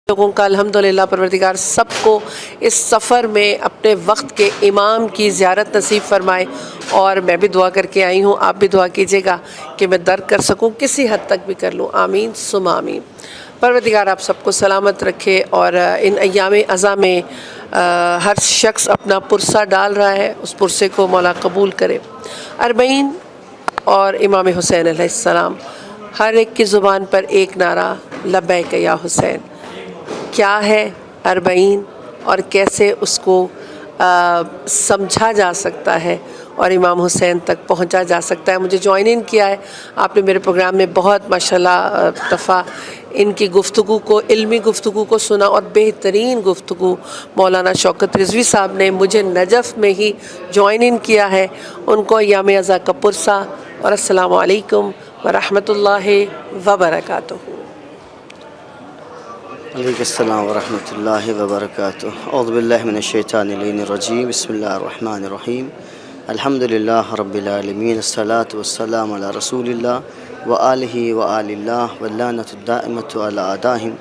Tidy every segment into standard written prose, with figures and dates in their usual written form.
لوگوں کا الحمدللہ پروردگار سب کو اس سفر میں اپنے وقت کے امام کی زیارت نصیب فرمائے، اور میں بھی دعا کر کے آئی ہوں، آپ بھی دعا کیجیے گا کہ میں درک کر سکوں، کسی حد تک بھی کر لوں، آمین ثم آمین۔ پروردگار آپ سب کو سلامت رکھے، اور ان ایام اذاں میں ہر شخص اپنا پرسہ ڈال رہا ہے، اس پرسے کو مولا قبول کرے۔ اربعین اور امام حسین علیہ السلام، ہر ایک کی زبان پر ایک نعرہ لبیک یا حسین۔ کیا ہے اربعین اور کیسے اس کو سمجھا جا سکتا ہے اور امام حسین تک پہنچا جا سکتا ہے؟ مجھے جوائن ان کیا ہے آپ نے میرے پروگرام میں، بہت ماشاءاللہ دفعہ ان کی گفتگو کو، علمی گفتگو کو سنا، اور بہترین گفتگو مولانا شوکت رضوی صاحب نے مجھے نجف میں ہی جوائن ان کیا ہے۔ ان کو ایام اذاں کا پرسہ، اور السلام علیکم ورحمۃ اللہ وبرکاتہ۔ علیکم السلام ورحمۃ اللہ وبرکاتہ۔ اعوذ باللہ من الشیطان الرجیم، بسم اللہ الرحمن الرحیم۔ الحمد للہ رب العالمین، الصلاۃ والسلام علی رسول اللہ وآلہ وآل اللہ، واللعنۃ الدائمۃ علی اعدائہم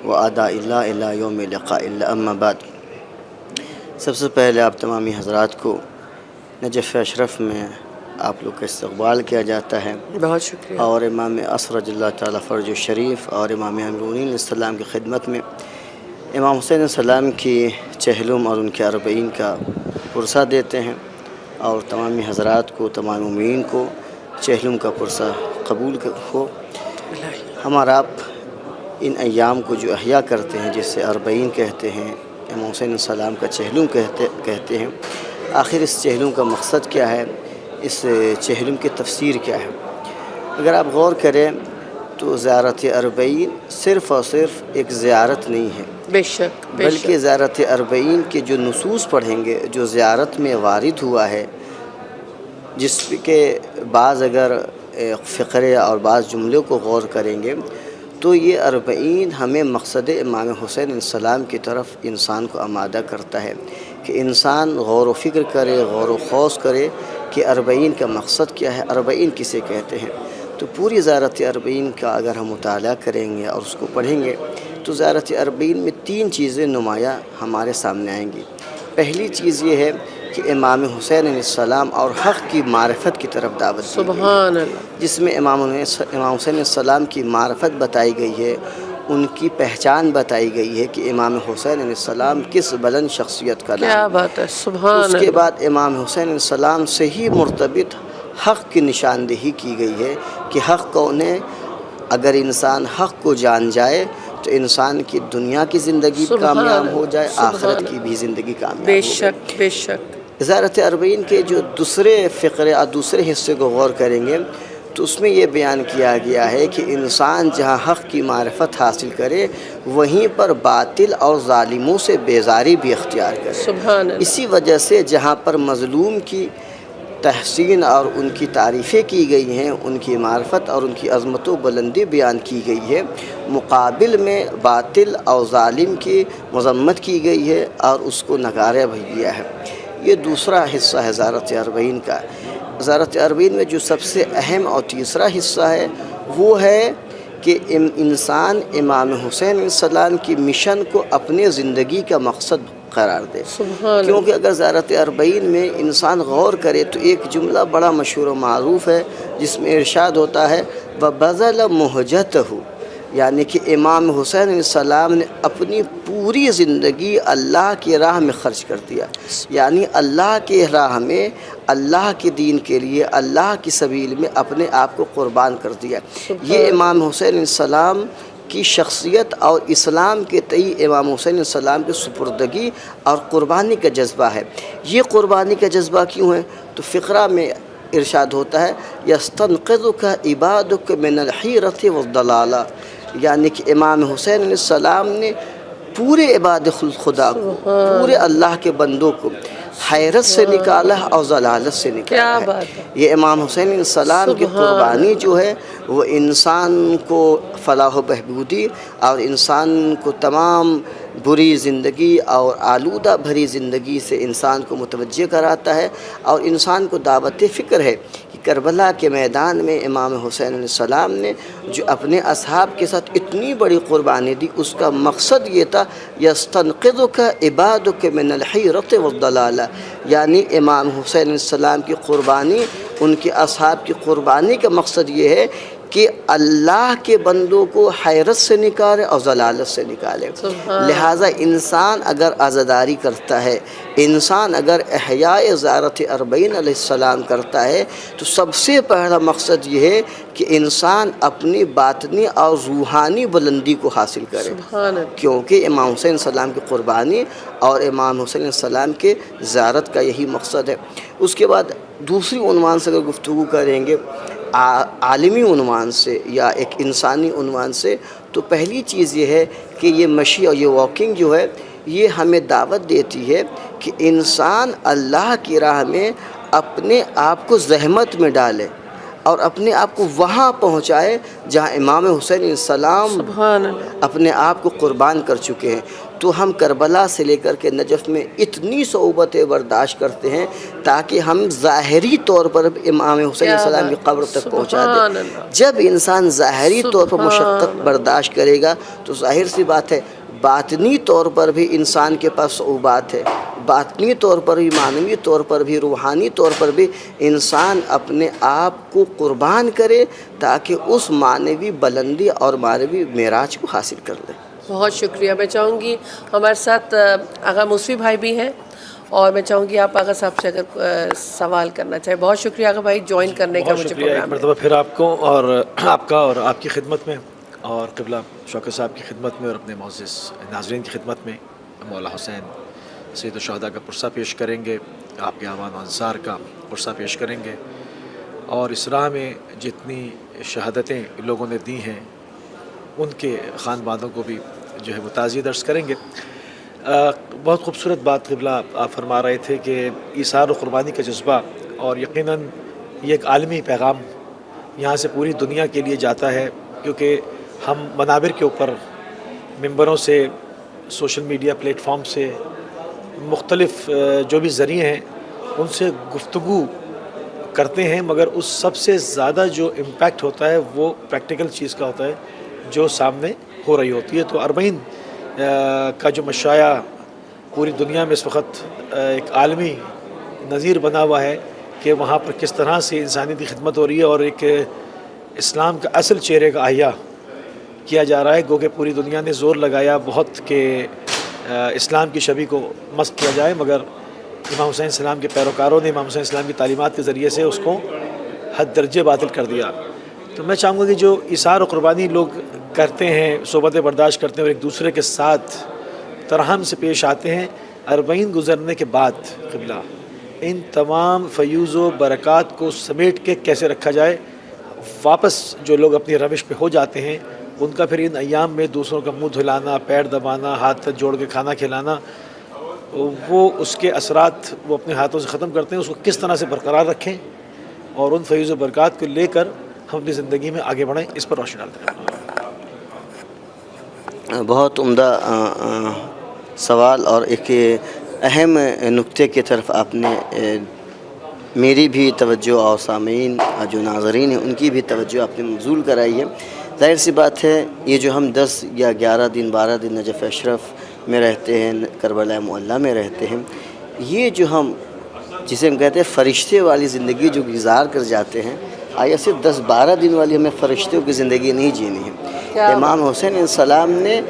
وأعداء اللہ الی یوم لقاء اللہ، اما بعد۔ سب سے پہلے آپ تمامی حضرات کو نجف اشرف میں آپ لوگ کا استقبال کیا جاتا ہے، بہت شکریہ۔ اور امام اسرج اللہ تعالیٰ فرج الشریف اور امام امرؤمنین علیہ السلام کی خدمت میں امام حسین علیہ السلام کی چہلم اور ان کے اربعین کا پرسہ دیتے ہیں، اور تمامی حضرات کو، تمام مومنین کو چہلم کا پرسہ قبول ہو۔ ہم اور آپ ان ایام کو جو احیاء کرتے ہیں، جس سے اربعین کہتے ہیں، امام حسین علیہ السلام کا چہلم کہتے ہیں، آخر اس چہلم کا مقصد کیا ہے، اس چہلم کی تفسیر کیا ہے؟ اگر آپ غور کریں تو زیارت اربعین صرف اور صرف ایک زیارت نہیں ہے، بے شک بلکہ زیارت اربعین کے جو نصوص پڑھیں گے، جو زیارت میں وارد ہوا ہے، جس کے بعض اگر فقرے اور بعض جملوں کو غور کریں گے تو یہ اربعین ہمیں مقصد امام حسین علیہ السلام کی طرف انسان کو آمادہ کرتا ہے کہ انسان غور و فکر کرے، غور و خوض کرے کہ اربعین کا مقصد کیا ہے، اربعین کسے کہتے ہیں۔ تو پوری زیارت اربعین کا اگر ہم مطالعہ کریں گے اور اس کو پڑھیں گے تو زیارت اربعین میں تین چیزیں نمایاں ہمارے سامنے آئیں گی۔ پہلی چیز یہ ہے کہ امام حسین علیہ السلام اور حق کی معرفت کی طرف دعوت دی گئی ہے، سبحان اللہ، جس میں امام حسین علیہ السلام کی معرفت بتائی گئی ہے، ان کی پہچان بتائی گئی ہے کہ امام حسین علیہ السلام کس بلند شخصیت کا نام کیا ہے۔ بات ہے، سبحان اس کے اللہ۔ بعد امام حسین علیہ السلام سے ہی مرتبط حق کی نشاندہی کی گئی ہے کہ حق کون ہے۔ اگر انسان حق کو جان جائے تو انسان کی دنیا کی زندگی کامیاب ہو جائے، آخرت کی بھی زندگی کامیاب بے ہو جائے۔ شک بے شک۔ زیارت اربعین کے جو دوسرے فقرے اور دوسرے حصے کو غور کریں گے تو اس میں یہ بیان کیا گیا ہے کہ انسان جہاں حق کی معرفت حاصل کرے، وہیں پر باطل اور ظالموں سے بیزاری بھی اختیار کرے۔ سبحان اللہ۔ اسی وجہ سے جہاں پر مظلوم کی تحسین اور ان کی تعریفیں کی گئی ہیں، ان کی معرفت اور ان کی عظمت و بلندی بیان کی گئی ہے، مقابل میں باطل اور ظالم کی مذمت کی گئی ہے اور اس کو نکارا بھی گیا ہے۔ یہ دوسرا حصہ ہے زیارت اربعین کا۔ زیارت اربعین میں جو سب سے اہم اور تیسرا حصہ ہے وہ ہے کہ انسان امام حسین علیہ السلام کی مشن کو اپنے زندگی کا مقصد قرار دے۔ کیونکہ اگر زیارت اربعین میں انسان غور کرے تو ایک جملہ بڑا مشہور و معروف ہے، جس میں ارشاد ہوتا ہے وَبَذَلَ مُهْجَتَهُ، یعنی کہ امام حسین علیہ السلام نے اپنی پوری زندگی اللہ کی راہ میں خرچ کر دیا، یعنی اللہ کی راہ میں، اللہ کے دین کے لیے، اللہ کی سبیل میں اپنے آپ کو قربان کر دیا۔ یہ امام حسین علیہ السلام کی شخصیت اور اسلام کے تئیں امام حسین علیہ السلام کی سپردگی اور قربانی کا جذبہ ہے۔ یہ قربانی کا جذبہ کیوں ہے؟ تو فقرہ میں ارشاد ہوتا ہے يَسْتَنْقِذُكَ عِبَادُكَ مِنَ الْحِيرَةِ وَالضَّلَالَةِ، یعنی کہ امام حسین علیہ السلام نے پورے عباد خدا کو، پورے اللہ کے بندوں کو حیرت سے نکالا اور ضلالت سے نکالا ہے۔ یہ امام حسین علیہ السلام کی قربانی جو ہے وہ انسان کو فلاح و بہبودی اور انسان کو تمام بری زندگی اور آلودہ بھری زندگی سے انسان کو متوجہ کراتا ہے، اور انسان کو دعوت فکر ہے کہ کربلا کے میدان میں امام حسین علیہ السلام نے جو اپنے اصحاب کے ساتھ اتنی بڑی قربانی دی، اس کا مقصد یہ تھا یستنقذک عبادک من الحیرۃ والضلالہ، یعنی امام حسین علیہ السلام کی قربانی، ان کے اصحاب کی قربانی کا مقصد یہ ہے کہ اللہ کے بندوں کو حیرت سے نکالے اور ضلالت سے نکالے۔ لہٰذا انسان اگر عزاداری کرتا ہے، انسان اگر احیاء زیارت اربعین علیہ السلام کرتا ہے، تو سب سے پہلا مقصد یہ ہے کہ انسان اپنی باطنی اور روحانی بلندی کو حاصل کرے، کیونکہ امام حسین علیہ السلام کی قربانی اور امام حسین علیہ السلام کے زیارت کا یہی مقصد ہے۔ اس کے بعد دوسری عنوان سے اگر گفتگو کریں گے، عالمی عنوان سے یا ایک انسانی عنوان سے، تو پہلی چیز یہ ہے کہ یہ مشی اور یہ واکنگ جو ہے، یہ ہمیں دعوت دیتی ہے کہ انسان اللہ کی راہ میں اپنے آپ کو زحمت میں ڈالے اور اپنے آپ کو وہاں پہنچائے جہاں امام حسین علیہ السلام اپنے آپ کو قربان کر چکے ہیں۔ تو ہم کربلا سے لے کر کے نجف میں اتنی صعوبتیں برداشت کرتے ہیں تاکہ ہم ظاہری طور پر امام حسین علیہ السلام کی قبر تک پہنچا دیں۔ جب انسان ظاہری طور پر مشقت برداشت کرے گا تو ظاہر سی بات ہے باطنی طور پر بھی انسان کے پاس صعوبات ہے، باطنی طور پر بھی، معنوی طور پر بھی، روحانی طور پر بھی انسان اپنے آپ کو قربان کرے تاکہ اس معنوی بلندی اور معنوی معراج کو حاصل کر لے۔ بہت شکریہ۔ میں چاہوں گی ہمارے ساتھ آغا موسوی بھائی بھی ہیں، اور میں چاہوں گی آپ آغا صاحب سے اگر سوال کرنا چاہیں۔ بہت شکریہ آغا بھائی جوائن کرنے کا مجھے پروگرام میں۔ ایک مرتبہ پھر آپ کو اور آپ کا اور آپ کی خدمت میں اور قبلہ شوکت صاحب کی خدمت میں اور اپنے معزز ناظرین کی خدمت میں مولا حسین سید الشہداء کا پرسہ پیش کریں گے، آپ کے اعوان و انصار کا پرسہ پیش کریں گے، اور اس راہ میں جتنی شہادتیں لوگوں نے دی ہیں ان کے خاندانوں کو بھی جو ہے وہ تعزیت درس کریں گے۔ بہت خوبصورت بات قبلہ آپ فرما رہے تھے کہ ایثار و قربانی کا جذبہ، اور یقیناً یہ ایک عالمی پیغام یہاں سے پوری دنیا کے لیے جاتا ہے، کیونکہ ہم منابر کے اوپر ممبروں سے، سوشل میڈیا پلیٹ فارم سے، مختلف جو بھی ذریعے ہیں ان سے گفتگو کرتے ہیں، مگر اس سب سے زیادہ جو امپیکٹ ہوتا ہے وہ پریکٹیکل چیز کا ہوتا ہے جو سامنے ہو رہی ہوتی ہے۔ تو اربعین کا جو مشاعرہ پوری دنیا میں اس وقت ایک عالمی نظیر بنا ہوا ہے کہ وہاں پر کس طرح سے انسانیت کی خدمت ہو رہی ہے اور ایک اسلام کا اصل چہرے کا احیاء کیا جا رہا ہے۔ گو کہ پوری دنیا نے زور لگایا بہت کہ اسلام کی شبیہ کو مسخ کیا جائے، مگر امام حسین السلام کے پیروکاروں نے امام حسین السلام کی تعلیمات کے ذریعے سے اس کو حد درجے باطل کر دیا۔ تو میں چاہوں گا کہ جو ایثار و قربانی لوگ کرتے ہیں، صحبتیں برداشت کرتے ہیں اور ایک دوسرے کے ساتھ ترحم سے پیش آتے ہیں، اربعین گزرنے کے بعد قبلہ ان تمام فیوز و برکات کو سمیٹ کے کیسے رکھا جائے، واپس جو لوگ اپنی روش پہ ہو جاتے ہیں ان کا پھر ان ایام میں دوسروں کا منہ دھلانا، پیر دبانا، ہاتھ جوڑ کے کھانا کھلانا، وہ اس کے اثرات وہ اپنے ہاتھوں سے ختم کرتے ہیں، اس کو کس طرح سے برقرار رکھیں اور ان فیوز و برکات کو لے کر ہم اپنی زندگی میں آگے بڑھیں، اس پر روشنی ڈالتے ہیں۔ بہت عمدہ سوال اور ایک اہم نقطے کی طرف آپ نے میری بھی توجہ اور سامعین جو ناظرین ہیں ان کی بھی توجہ آپ نے مبذول کرائی ہے۔ ظاہر سی بات ہے یہ جو ہم 10 یا 11 دن 12 دن نجف اشرف میں رہتے ہیں، کربلا معلیٰ میں رہتے ہیں، یہ جو ہم جسے ہم کہتے ہیں فرشتے والی زندگی جو گزار کر جاتے ہیں، آیا صرف 10-12 دن والی ہمیں فرشتوں کی زندگی نہیں جینی ہے۔ امام حسین علیہ السلام نے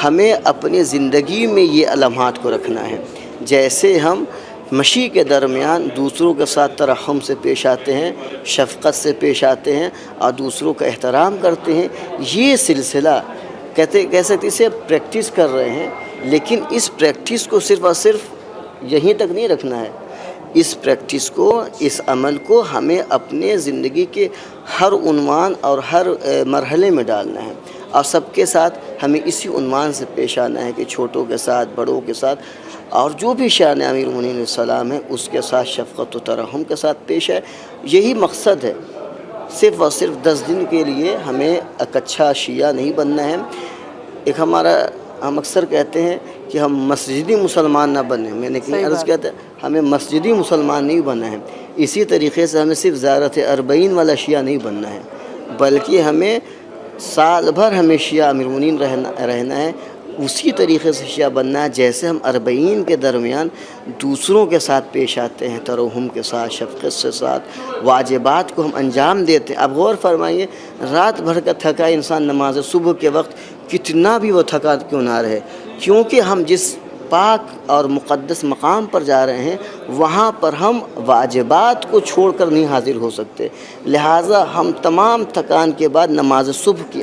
ہمیں اپنی زندگی میں یہ علامات کو رکھنا ہے۔ جیسے ہم مشی کے درمیان دوسروں کے ساتھ ترحم سے پیش آتے ہیں، شفقت سے پیش آتے ہیں اور دوسروں کا احترام کرتے ہیں، یہ سلسلہ کہہ سکتے اسے پریکٹس کر رہے ہیں، لیکن اس پریکٹس کو صرف اور صرف یہیں تک نہیں رکھنا ہے۔ اس پریکٹس کو، اس عمل کو ہمیں اپنے زندگی کے ہر عنوان اور ہر مرحلے میں ڈالنا ہے، اور سب کے ساتھ ہمیں اسی عنوان سے پیش آنا ہے کہ چھوٹوں کے ساتھ، بڑوں کے ساتھ، اور جو بھی شان امیر المومنین علیہ السلام ہے اس کے ساتھ شفقت و ترحم کے ساتھ پیش ہے۔ یہی مقصد ہے۔ صرف اور صرف 10 دن کے لیے ہمیں ایک اچھا شیعہ نہیں بننا ہے۔ ایک ہمارا ہم اکثر کہتے ہیں کہ ہم مسجدی مسلمان نہ بنیں. میں نے کہیں عرض کیا تھا ہمیں مسجدی مسلمان نہیں بننا ہے. اسی طریقے سے ہمیں صرف زیارت اربعین والا شیعہ نہیں بننا ہے، بلکہ ہمیں سال بھر ہمیں شیعہ امیر المومنین رہنا ہے. اسی طریقے سے شیعہ بننا ہے جیسے ہم اربعین کے درمیان دوسروں کے ساتھ پیش آتے ہیں، ترحم کے ساتھ، شفقت سے ساتھ، واجبات کو ہم انجام دیتے ہیں. اب غور فرمائیے، رات بھر کا تھکا انسان نماز صبح کے وقت کتنا بھی وہ تھکا کیوں نہ رہے، کیونکہ ہم جس پاک اور مقدس مقام پر جا رہے ہیں وہاں پر ہم واجبات کو چھوڑ کر نہیں حاضر ہو سکتے. لہٰذا ہم تمام تھکان کے بعد نماز صبح کی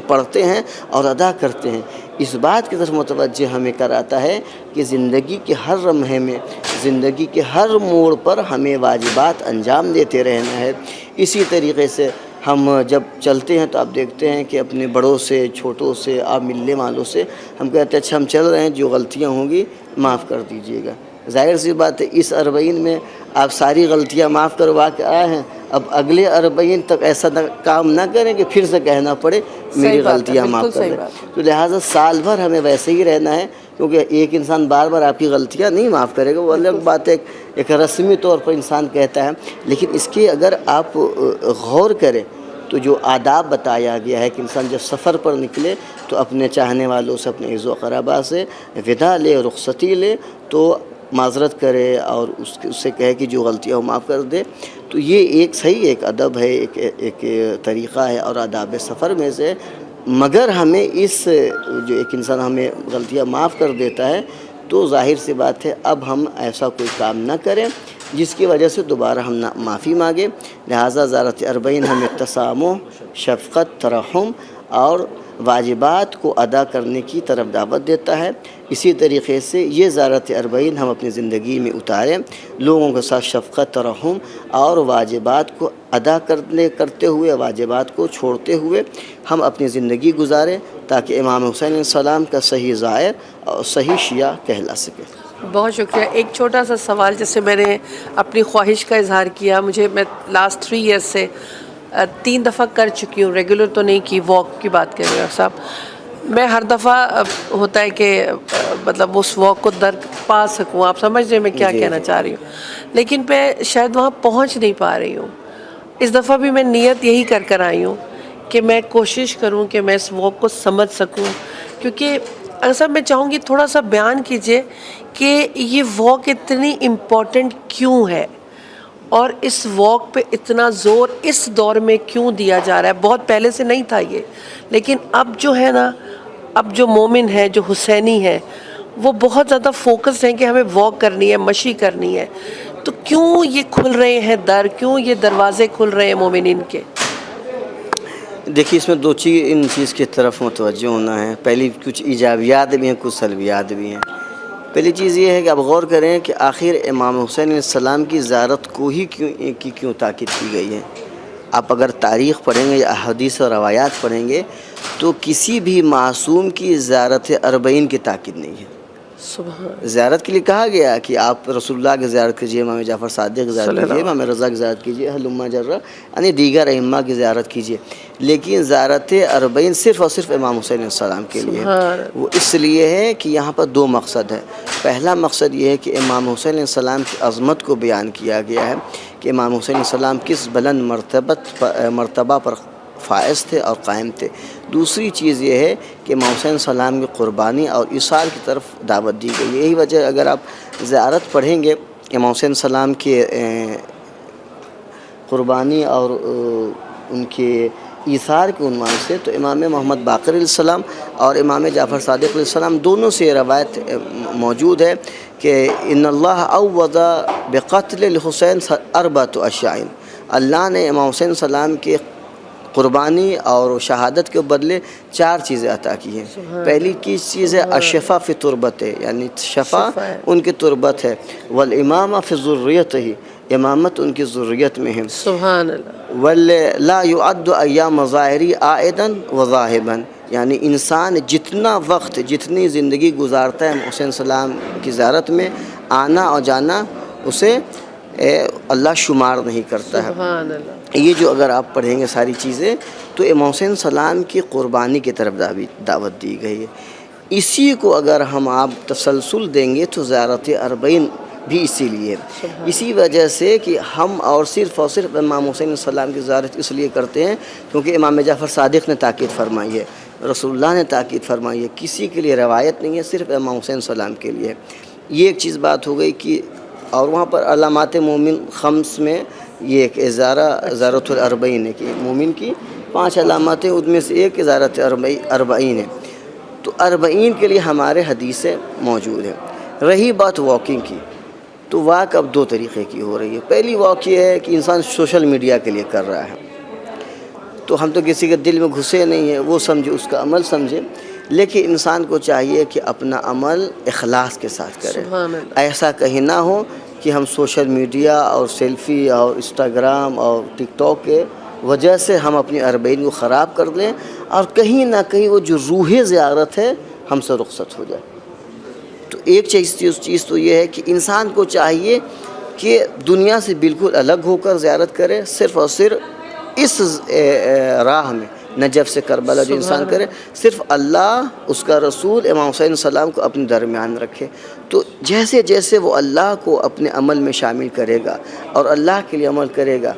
پڑھتے ہیں اور ادا کرتے ہیں. اس بات کی طرف متوجہ ہمیں کراتا ہے کہ زندگی کے ہر لمحے میں، زندگی کے ہر موڑ پر ہمیں واجبات انجام دیتے رہنا ہے. اسی طریقے سے ہم جب چلتے ہیں تو آپ دیکھتے ہیں کہ اپنے بڑوں سے، چھوٹوں سے، آپ ملنے والوں سے ہم کہتے ہیں اچھا ہم چل رہے ہیں، جو غلطیاں ہوں گی معاف کر دیجیے گا. ظاہر سی بات ہے اس اربعین میں آپ ساری غلطیاں معاف کروا کے آئے ہیں، اب اگلے اربعین تک ایسا کام نہ کریں کہ پھر سے کہنا پڑے میری غلطیاں معاف کر دیں. تو لہٰذا سال بھر ہمیں ویسے ہی رہنا ہے، کیونکہ ایک انسان بار بار آپ کی غلطیاں نہیں معاف کرے گا، وہ الگ بات ہے، ایک رسمی طور پر انسان کہتا ہے. لیکن اس کے اگر آپ غور کریں تو جو آداب بتایا گیا ہے کہ انسان جب سفر پر نکلے تو اپنے چاہنے والوں سے، اپنے عزیز و اقربا سے وداع لے، رخصتی لے، تو معذرت کرے اور اس سے کہے کہ جو غلطیاں وہ معاف کر دے. تو یہ ایک صحیح ایک ادب ہے، ایک طریقہ ہے اور آداب سفر میں سے. مگر ہمیں اس جو ایک انسان ہمیں غلطیاں معاف کر دیتا ہے تو ظاہر سی بات ہے اب ہم ایسا کوئی کام نہ کریں جس کی وجہ سے دوبارہ ہم معافی مانگیں. لہٰذا زیارت اربعین ہمیں تسامح، شفقت، ترحم اور واجبات کو ادا کرنے کی طرف دعوت دیتا ہے. اسی طریقے سے یہ زیارت اربعین ہم اپنی زندگی میں اتاریں، لوگوں کے ساتھ شفقت، ترحم اور واجبات کو ادا کرتے ہوئے، واجبات کو چھوڑتے ہوئے ہم اپنی زندگی گزاریں تاکہ امام حسین علیہ السلام کا صحیح زائر اور صحیح شیعہ کہلا سکے. بہت شکریہ. ایک چھوٹا سا سوال، جیسے میں نے اپنی خواہش کا اظہار کیا، میں لاسٹ 3 ایئرس سے 3 دفعہ کر چکی ہوں، ریگولر تو نہیں کی، واک کی بات کر رہے ہیں صاحب. میں ہر دفعہ ہوتا ہے کہ مطلب اس واک کو درک پا سکوں، آپ سمجھ رہے ہیں میں کیا کہنا چاہ رہی ہوں، لیکن میں شاید وہاں پہنچ نہیں پا رہی ہوں. اس دفعہ بھی میں نیت یہی کر آئی ہوں کہ میں کوشش کروں کہ میں اس واک کو سمجھ سکوں. کیونکہ اصل میں چاہوں گی تھوڑا سا بیان کیجئے کہ یہ واک اتنی امپورٹنٹ کیوں ہے اور اس واک پہ اتنا زور اس دور میں کیوں دیا جا رہا ہے. بہت پہلے سے نہیں تھا یہ، لیکن اب جو ہے نا، اب جو مومن ہے، جو حسینی ہے، وہ بہت زیادہ فوکس ہیں کہ ہمیں واک کرنی ہے، مشی کرنی ہے. تو کیوں یہ کھل رہے ہیں کیوں یہ دروازے کھل رہے ہیں مومنین کے؟ دیکھیے اس میں 2 چیز ان چیز کی طرف متوجہ ہونا ہے. پہلی کچھ ایجابیات بھی ہیں، کچھ سلبیات بھی ہیں. پہلی چیز یہ ہے کہ آپ غور کریں کہ آخر امام حسین علیہ السلام کی زیارت کو ہی کیوں تاکید کی گئی ہے. آپ اگر تاریخ پڑھیں گے یا احادیث اور روایات پڑھیں گے تو کسی بھی معصوم کی زیارت اربعین کی تاکید نہیں ہے. زیارت کے لیے کہا گیا کہ آپ رسول اللہ کی زیارت کیجیے، امام جعفر صادق کی زیارت کیجیے، امام رضا کی زیارت کیجیے، ہلما جرا، یعنی دیگر ائمہ کی زیارت کیجیے. لیکن زیارت اربعین صرف اور صرف امام حسین علیہ السلام کے لیے ہے. وہ اس لیے ہے کہ یہاں پر 2 مقصد ہے. پہلا مقصد یہ ہے کہ امام حسین علیہ السلام کی عظمت کو بیان کیا گیا ہے کہ امام حسین علیہ السلام کس بلند مرتبہ پر فائز تھے اور قائم تھے. دوسری چیز یہ ہے کہ امام حسین علیہ السلام کی قربانی اور ایثار کی طرف دعوت دی گئی. یہی وجہ اگر آپ زیارت پڑھیں گے امام حسین علیہ السلام کے قربانی اور ان کے ایثار کے عنوان سے، تو امام محمد باقر علیہ السلام اور امام جعفر صادق علیہ السلام دونوں سے یہ روایت موجود ہے کہ ان اللہ عوض بقتل الحسین 4 اشیاء، اللہ نے امام حسین علیہ السلام کے قربانی اور شہادت کے بدلے 4 چیزیں عطا کی ہیں. پہلی چیز ہے الشفا فی تربت، یعنی شفا ان کی تربت ہے، والامامہ فی ذریتہ، امامت ان کی ذریت میں ہے. سبحان اللہ. ولا يعد ایام ظاہری عائدا وذاہبا، یعنی انسان جتنا وقت، جتنی زندگی گزارتا ہے حسین السلام کی زیارت میں، آنا اور جانا اسے اللہ شمار نہیں کرتا ہے. سبحان اللہ. یہ جو اگر آپ پڑھیں گے ساری چیزیں تو امام حسین السلام کی قربانی کی طرف دعوت دی گئی ہے. اسی کو اگر ہم آپ تسلسل دیں گے تو زیارت اربعین بھی اسی لیے، اسی وجہ سے کہ ہم اور صرف امام حسین علیہ السلام کی زیارت اس لیے کرتے ہیں کیونکہ امام جعفر صادق نے تاکید فرمائی ہے، رسول اللہ نے تاکید فرمائی ہے، کسی کے لیے روایت نہیں ہے، صرف امام حسین علیہ السلام کے لیے۔ یہ ایک چیز بات ہو گئی کہ اور وہاں پر علامات مومن خمس میں یہ ایک زیارت الاربعین ہے کہ مومن کی 5 علامات ہیں، ان میں سے ایک زیارت اربعین ہے۔ تو اربعین کے لیے ہمارے حدیثیں موجود ہیں۔ رہی بات واکنگ کی، تو واک اب 2 طریقے کی ہو رہی ہے۔ پہلی واک یہ ہے کہ انسان سوشل میڈیا کے لیے کر رہا ہے، تو ہم تو کسی کے دل میں گھسے نہیں ہیں، وہ سمجھے، اس کا عمل سمجھے، لیکن انسان کو چاہیے کہ اپنا عمل اخلاص کے ساتھ کرے۔ سبحان اللہ۔ ایسا کہیں نہ ہو کہ ہم سوشل میڈیا اور سیلفی اور انسٹاگرام اور ٹک ٹاک کے وجہ سے ہم اپنی اربعین کو خراب کر دیں اور کہیں نہ کہیں وہ جو روح زیارت ہے ہم سے رخصت ہو جائے۔ تو ایک چیز تو یہ ہے کہ انسان کو چاہیے کہ دنیا سے بالکل الگ ہو کر زیارت کرے، صرف اور صرف اس راہ میں نجف سے کربلا جو انسان کرے، صرف اللہ، اس کا رسول امام حسین علیہ السلام کو اپنے درمیان رکھے۔ تو جیسے جیسے وہ اللہ کو اپنے عمل میں شامل کرے گا اور اللہ کے لیے عمل کرے گا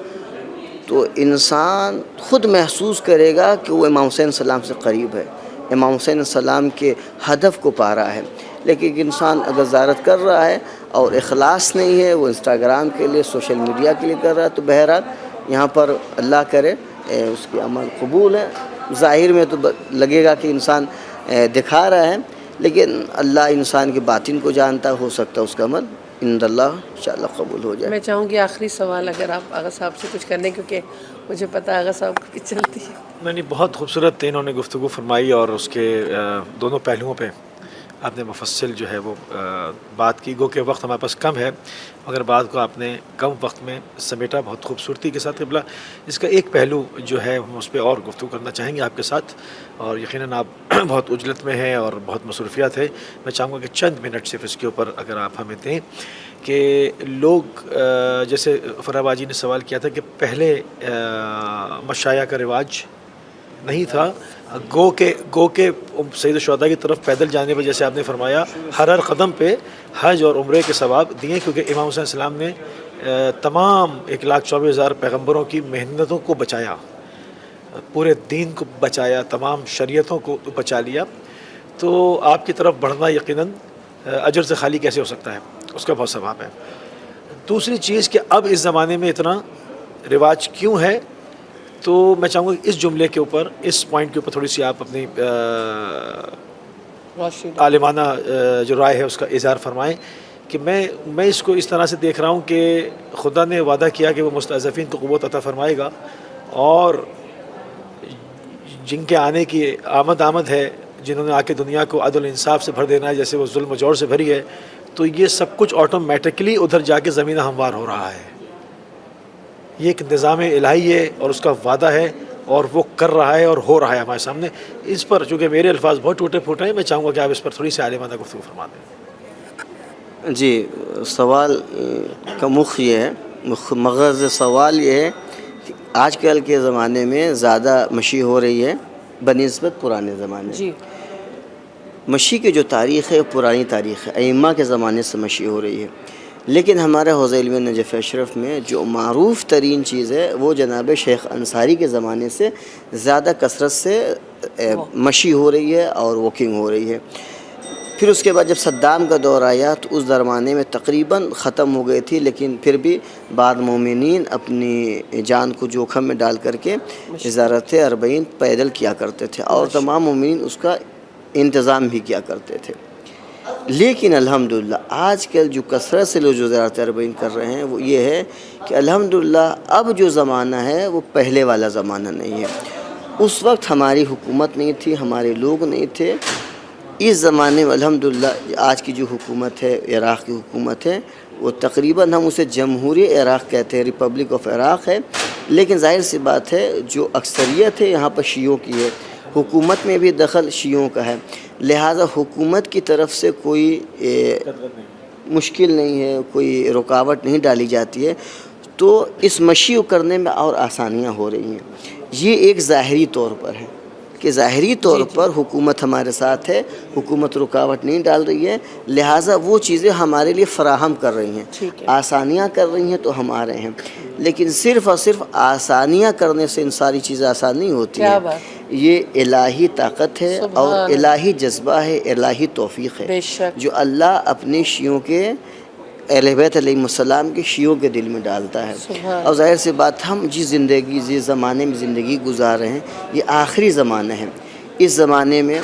تو انسان خود محسوس کرے گا کہ وہ امام حسین علیہ السلام سے قریب ہے، امام حسین علیہ السلام کے ہدف کو پا رہا ہے۔ لیکن انسان اگر زیارت کر رہا ہے اور اخلاص نہیں ہے، وہ انسٹاگرام کے لیے، سوشل میڈیا کے لیے کر رہا ہے، تو بہرحال یہاں پر اللہ کرے اس کی عمل قبول ہے۔ ظاہر میں تو لگے گا کہ انسان دکھا رہا ہے، لیکن اللہ انسان کے باطن کو جانتا، ہو سکتا ہے اس کا عمل عند اللہ انشاءاللہ قبول ہو جائے۔ میں چاہوں گی آخری سوال اگر آپ آغا صاحب سے کچھ کرنے، کیونکہ مجھے پتہ ہے آغا صاحب کو بھی چلتی ہے۔ میں نے بہت خوبصورت انہوں نے گفتگو فرمائی اور اس کے دونوں پہلوؤں پہ آپ نے مفصل جو ہے وہ بات کی، گو کہ وقت ہمارے پاس کم ہے مگر بات کو آپ نے کم وقت میں سمیٹا بہت خوبصورتی کے ساتھ۔ قبلہ اس کا ایک پہلو جو ہے ہم اس پہ اور گفتگو کرنا چاہیں گے آپ کے ساتھ، اور یقیناً آپ بہت عجلت میں ہیں اور بہت مصروفیات ہے، میں چاہوں گا کہ چند منٹ صرف اس کے اوپر اگر آپ ہمیں دیں کہ لوگ جیسے فرح باجی نے سوال کیا تھا کہ پہلے مشایا کا رواج نہیں تھا، گو کہ سید الشہداء کی طرف پیدل جانے پہ جیسے آپ نے فرمایا ہر قدم پہ حج اور عمرے کے ثواب دیے، کیونکہ امام حسین السلام نے تمام 1,24,000 پیغمبروں کی محنتوں کو بچایا، پورے دین کو بچایا، تمام شریعتوں کو بچا لیا، تو آپ کی طرف بڑھنا یقیناً اجر سے خالی کیسے ہو سکتا ہے، اس کا بہت ثواب ہے۔ دوسری چیز کہ اب اس زمانے میں اتنا رواج کیوں ہے، تو میں چاہوں گا کہ اس جملے کے اوپر، اس پوائنٹ کے اوپر تھوڑی سی آپ اپنی عالمانہ جو رائے ہے اس کا اظہار فرمائیں کہ میں اس کو اس طرح سے دیکھ رہا ہوں کہ خدا نے وعدہ کیا کہ وہ مستضعفین کو قوت عطا فرمائے گا، اور جن کے آنے کی آمد ہے، جنہوں نے آ کے دنیا کو عدل انصاف سے بھر دینا ہے جیسے وہ ظلم و جور سے بھری ہے، تو یہ سب کچھ آٹومیٹکلی ادھر جا کے زمین ہموار ہو رہا ہے۔ یہ ایک نظام الہی ہے اور اس کا وعدہ ہے اور وہ کر رہا ہے اور ہو رہا ہے ہمارے سامنے۔ اس پر چونکہ میرے الفاظ بہت ٹوٹے پھوٹے ہیں، میں چاہوں گا کہ آپ اس پر تھوڑی سی عالمانہ گفتگو فرما دیں۔ جی، سوال کا مخ یہ ہے، مغز سوال یہ ہے کہ آج کل کے زمانے میں زیادہ مشی ہو رہی ہے بنسبت پرانے زمانے۔ جی، مشی کی جو تاریخ ہے پرانی تاریخ ہے، ائمہ کے زمانے سے مشی ہو رہی ہے، لیکن ہمارے حوض علم نجف اشرف میں جو معروف ترین چیز ہے وہ جناب شیخ انصاری کے زمانے سے زیادہ کثرت سے مشی ہو رہی ہے اور واکنگ ہو رہی ہے۔ پھر اس کے بعد جب صدام کا دور آیا تو اس زمانے میں تقریباً ختم ہو گئی تھی، لیکن پھر بھی بعض مومنین اپنی جان کو جوکھم میں ڈال کر کے زیارت اربعین پیدل کیا کرتے تھے اور تمام مومنین اس کا انتظام بھی کیا کرتے تھے۔ لیکن الحمدللہ آج کل جو کثرت سے لوگ جو زیارت اربعین کر رہے ہیں وہ یہ ہے کہ الحمدللہ اب جو زمانہ ہے وہ پہلے والا زمانہ نہیں ہے۔ اس وقت ہماری حکومت نہیں تھی، ہمارے لوگ نہیں تھے۔ اس زمانے میں الحمدللہ آج کی جو حکومت ہے، عراق کی حکومت ہے، وہ تقریباً ہم اسے جمہوری عراق کہتے ہیں، ریپبلک آف عراق ہے، لیکن ظاہر سی بات ہے جو اکثریت ہے یہاں پر شیعوں کی ہے، حکومت میں بھی دخل شیعوں کا ہے، لہٰذا حکومت کی طرف سے کوئی مشکل نہیں ہے، کوئی رکاوٹ نہیں ڈالی جاتی ہے، تو اس مشی کرنے میں اور آسانیاں ہو رہی ہیں۔ یہ ایک ظاہری طور پر ہے کہ کہ ظاہری طور پر حکومت ہمارے ساتھ ہے، حکومت رکاوٹ نہیں ڈال رہی ہے، لہٰذا وہ چیزیں ہمارے لیے فراہم کر رہی ہیں، آسانیاں کر رہی ہیں تو ہم آ رہے ہیں۔ لیکن صرف اور صرف آسانیاں کرنے سے ان ساری چیزیں آسان نہیں ہوتی ہیں، یہ الہی طاقت ہے اور الہی جذبہ ہے، الہی توفیق ہے جو اللہ اپنے شیعوں کے اہل بیت علیہ السلام کے شیعوں کے دل میں ڈالتا ہے۔ اور ظاہر سی بات، ہم جس زمانے میں زندگی گزار رہے ہیں یہ آخری زمانہ ہے۔ اس زمانے میں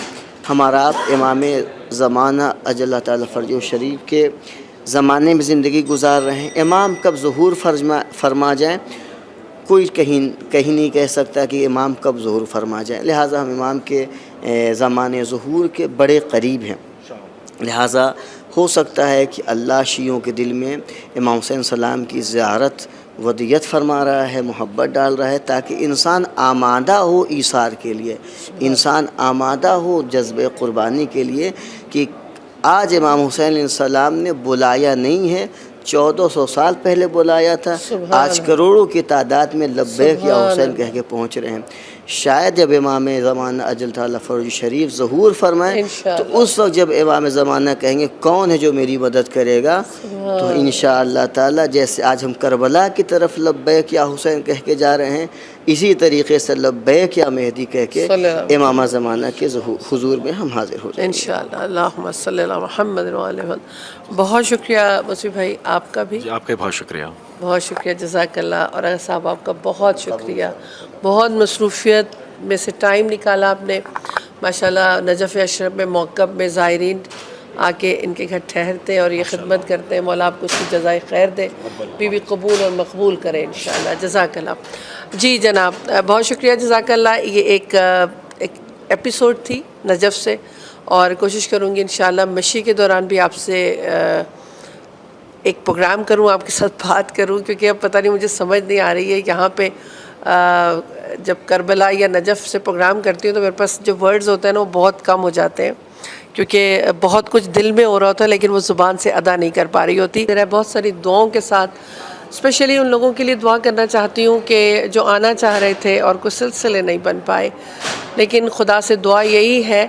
ہمارا آپ امام زمانہ اجل اللہ تعالیٰ فرج و شریف کے زمانے میں زندگی گزار رہے ہیں۔ امام کب ظہور فرما جائیں کوئی کہیں نہیں کہہ سکتا کہ امام کب ظہور فرما جائیں، لہٰذا ہم امام کے زمانے ظہور کے بڑے قریب ہیں۔ لہٰذا ہو سکتا ہے کہ اللہ شیعوں کے دل میں امام حسین السلام کی زیارت ودیت فرما رہا ہے، محبت ڈال رہا ہے، تاکہ انسان آمادہ ہو ایثار کے لیے، انسان آمادہ ہو جذبہ قربانی کے لیے، کہ آج امام حسین علیہ السلام نے بلایا نہیں ہے، 1400 سال پہلے بلایا تھا، آج کروڑوں کی تعداد میں لبیک یا حسین کہہ کے پہنچ رہے ہیں۔ شاید جب امام زمانہ اجل تعالیٰ فرج شریف ظہور فرمائیں تو اس وقت جب امام زمانہ کہیں گے کون ہے جو میری مدد کرے گا، تو انشاءاللہ تعالیٰ جیسے آج ہم کربلا کی طرف لبیک یا حسین کہہ کے جا رہے ہیں، اسی طریقے سے لبیک یا مہدی کہہ کے امام زمانہ کے حضور میں ہم حاضر ہو جائیں گے انشاءاللہ۔ اللہم صلی اللہ محمد وعلیہ وسلم۔ بہت شکریہ مصعب بھائی، آپ کا بھی آپ کا بہت شکریہ، بہت شکریہ، جزاک اللہ۔ اور اگر صاحب آپ کا بہت شکریہ، بہت مصروفیت میں سے ٹائم نکالا آپ نے، ماشاءاللہ نجف اشرف میں موقب میں زائرین آ کے ان کے گھر ٹھہرتے اور یہ خدمت کرتے ہیں، مولا آپ کو اس کی جزائے خیر دے، بھی قبول اور مقبول کرے انشاءاللہ۔ جزاک اللہ۔ جی جناب، بہت شکریہ، جزاک اللہ۔ یہ ایک ایپیسوڈ تھی نجف سے، اور کوشش کروں گی انشاءاللہ مشی کے دوران بھی آپ سے ایک پروگرام کروں، آپ کے ساتھ بات کروں، کیونکہ اب پتہ نہیں مجھے سمجھ نہیں آ رہی ہے یہاں پہ جب کربلا یا نجف سے پروگرام کرتی ہوں تو میرے پاس جو ورڈز ہوتے ہیں نا وہ بہت کم ہو جاتے ہیں، کیونکہ بہت کچھ دل میں ہو رہا ہوتا ہے لیکن وہ زبان سے ادا نہیں کر پا رہی ہوتی۔ میرا بہت ساری دعاؤں کے ساتھ اسپیشلی ان لوگوں کے لیے دعا کرنا چاہتی ہوں کہ جو آنا چاہ رہے تھے اور کچھ سلسلے نہیں بن پائے، لیکن خدا سے دعا یہی ہے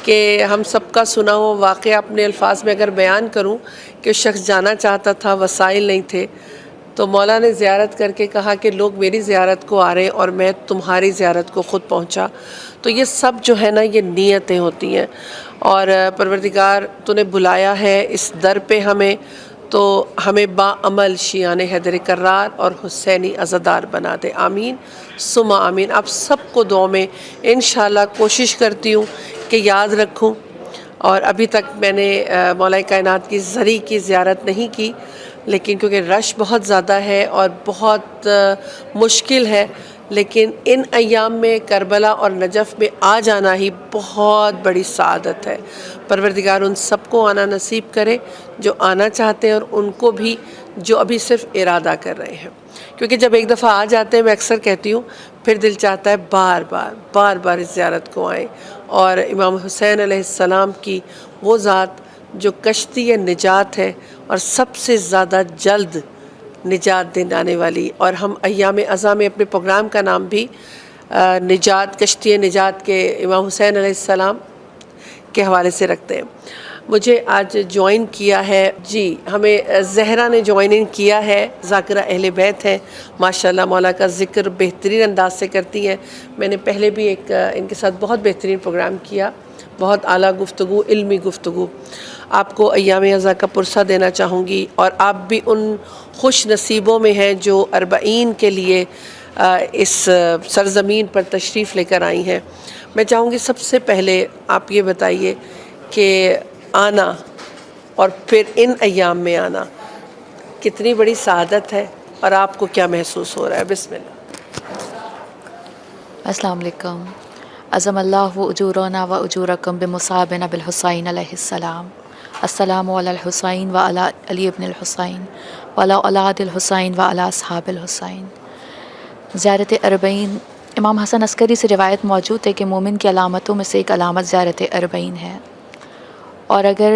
کہ ہم سب کا سنا ہوا واقعہ اپنے الفاظ میں اگر بیان کروں کہ شخص جانا چاہتا تھا، وسائل نہیں تھے، تو مولا نے زیارت کر کے کہا کہ لوگ میری زیارت کو آ رہے ہیں اور میں تمہاری زیارت کو خود پہنچا۔ تو یہ سب جو ہے نا یہ نیتیں ہوتی ہیں، اور پروردگار تو نے بلایا ہے اس در پہ ہمیں، تو ہمیں با عمل شیعان حیدر کرار اور حسینی عزادار بنا دے، آمین ثم آمین۔ آپ سب کو دعاؤں میں انشاءاللہ کوشش کرتی ہوں کہ یاد رکھوں، اور ابھی تک میں نے مولا کائنات کی زری کی زیارت نہیں کی، لیکن کیونکہ رش بہت زیادہ ہے اور بہت مشکل ہے، لیکن ان ایام میں کربلا اور نجف میں آ جانا ہی بہت بڑی سعادت ہے۔ پروردگار ان سب کو آنا نصیب کرے جو آنا چاہتے ہیں، اور ان کو بھی جو ابھی صرف ارادہ کر رہے ہیں، کیونکہ جب ایک دفعہ آ جاتے ہیں، میں اکثر کہتی ہوں، پھر دل چاہتا ہے بار بار اس زیارت کو آئیں، اور امام حسین علیہ السلام کی وہ ذات جو کشتی نجات ہے اور سب سے زیادہ جلد نجات دلانے والی، اور ہم ایام ازاں میں اپنے پروگرام کا نام بھی نجات، کشتی نجات کے امام حسین علیہ السلام کے حوالے سے رکھتے ہیں۔ مجھے آج جوائن کیا ہے، جی ہمیں زہرا نے جوائن ان کیا ہے، ذاکرہ اہل بیت ہیں، ماشاءاللہ مولا کا ذکر بہترین انداز سے کرتی ہیں۔ میں نے پہلے بھی ایک ان کے ساتھ بہت بہترین پروگرام کیا، بہت اعلیٰ گفتگو، علمی گفتگو۔ آپ کو ایام ازاں کا پرسہ دینا چاہوں گی، اور آپ بھی ان خوش نصیبوں میں ہیں جو 40 کے لیے اس سرزمین پر تشریف لے کر آئی ہیں۔ میں چاہوں گی سب سے پہلے آپ یہ بتائیے کہ آنا اور پھر ان ایام میں آنا کتنی بڑی سعادت ہے، اور آپ کو کیا محسوس ہو رہا ہے؟ بسم اللہ۔ السلام علیکم۔ عظم اللہ اجورنا و اجورکم بمصابنا بالحسین علیہ السلام۔ السلام علی الحسین و علی علی ابن الحسین و علی اولاد الحسین و علی اصحاب الحسین۔ زیارت 40 امام حسن عسکری سے روایت موجود ہے کہ مومن کی علامتوں میں سے ایک علامت زیارت 40 ہے، اور اگر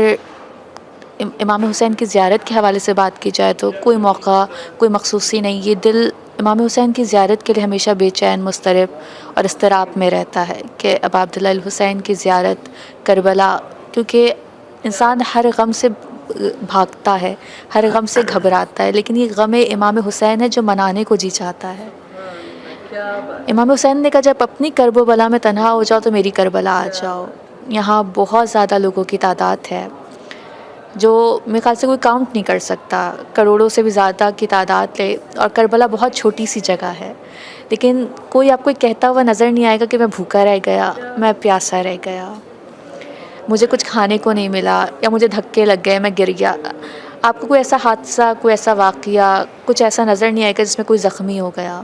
امام حسین کی زیارت کے حوالے سے بات کی جائے تو کوئی موقع، کوئی مخصوصی نہیں، یہ دل امام حسین کی زیارت کے لیے ہمیشہ بے چین، مضطرب اور اضطراب میں رہتا ہے کہ اب عبداللہ الحسین کی زیارت کربلا، کیونکہ انسان ہر غم سے بھاگتا ہے، ہر غم سے گھبراتا ہے، لیکن یہ غم امام حسین ہے جو منانے کو جی چاہتا ہے۔ امام حسین نے کہا جب اپنی کرب و بلا میں تنہا ہو جاؤ تو میری کربلا آ جاؤ۔ یہاں بہت زیادہ لوگوں کی تعداد ہے جو میرے خیال سے کوئی کاؤنٹ نہیں کر سکتا، کروڑوں سے بھی زیادہ کی تعداد ہے، اور کربلا بہت چھوٹی سی جگہ ہے، لیکن کوئی آپ کو کہتا ہوا نظر نہیں آئے گا کہ میں بھوکا رہ گیا، میں پیاسا رہ گیا، مجھے کچھ کھانے کو نہیں ملا، یا مجھے دھکے لگ گئے، میں گر گیا۔ آپ کو کوئی ایسا حادثہ، کوئی ایسا واقعہ، کچھ ایسا نظر نہیں آئے گا جس میں کوئی زخمی ہو گیا۔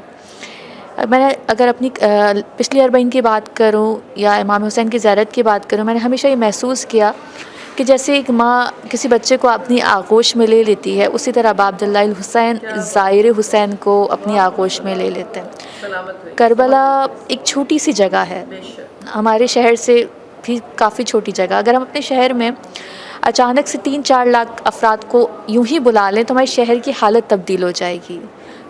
میں نے اگر اپنی پچھلی 40 کی بات کروں یا امام حسین کی زیارت کی بات کروں، میں نے ہمیشہ یہ محسوس کیا کہ جیسے ایک ماں کسی بچے کو اپنی آغوش میں لے لیتی ہے، اسی طرح ابا عبداللہ الحسین زائر حسین کو اپنی آغوش میں لے لیتے ہیں۔ کربلا ایک چھوٹی سی جگہ ہے، ہمارے شہر سے بھی کافی چھوٹی جگہ۔ اگر ہم اپنے شہر میں اچانک سے 3-4 لاکھ افراد کو یوں ہی بلا لیں تو ہمارے شہر کی حالت تبدیل ہو جائے گی،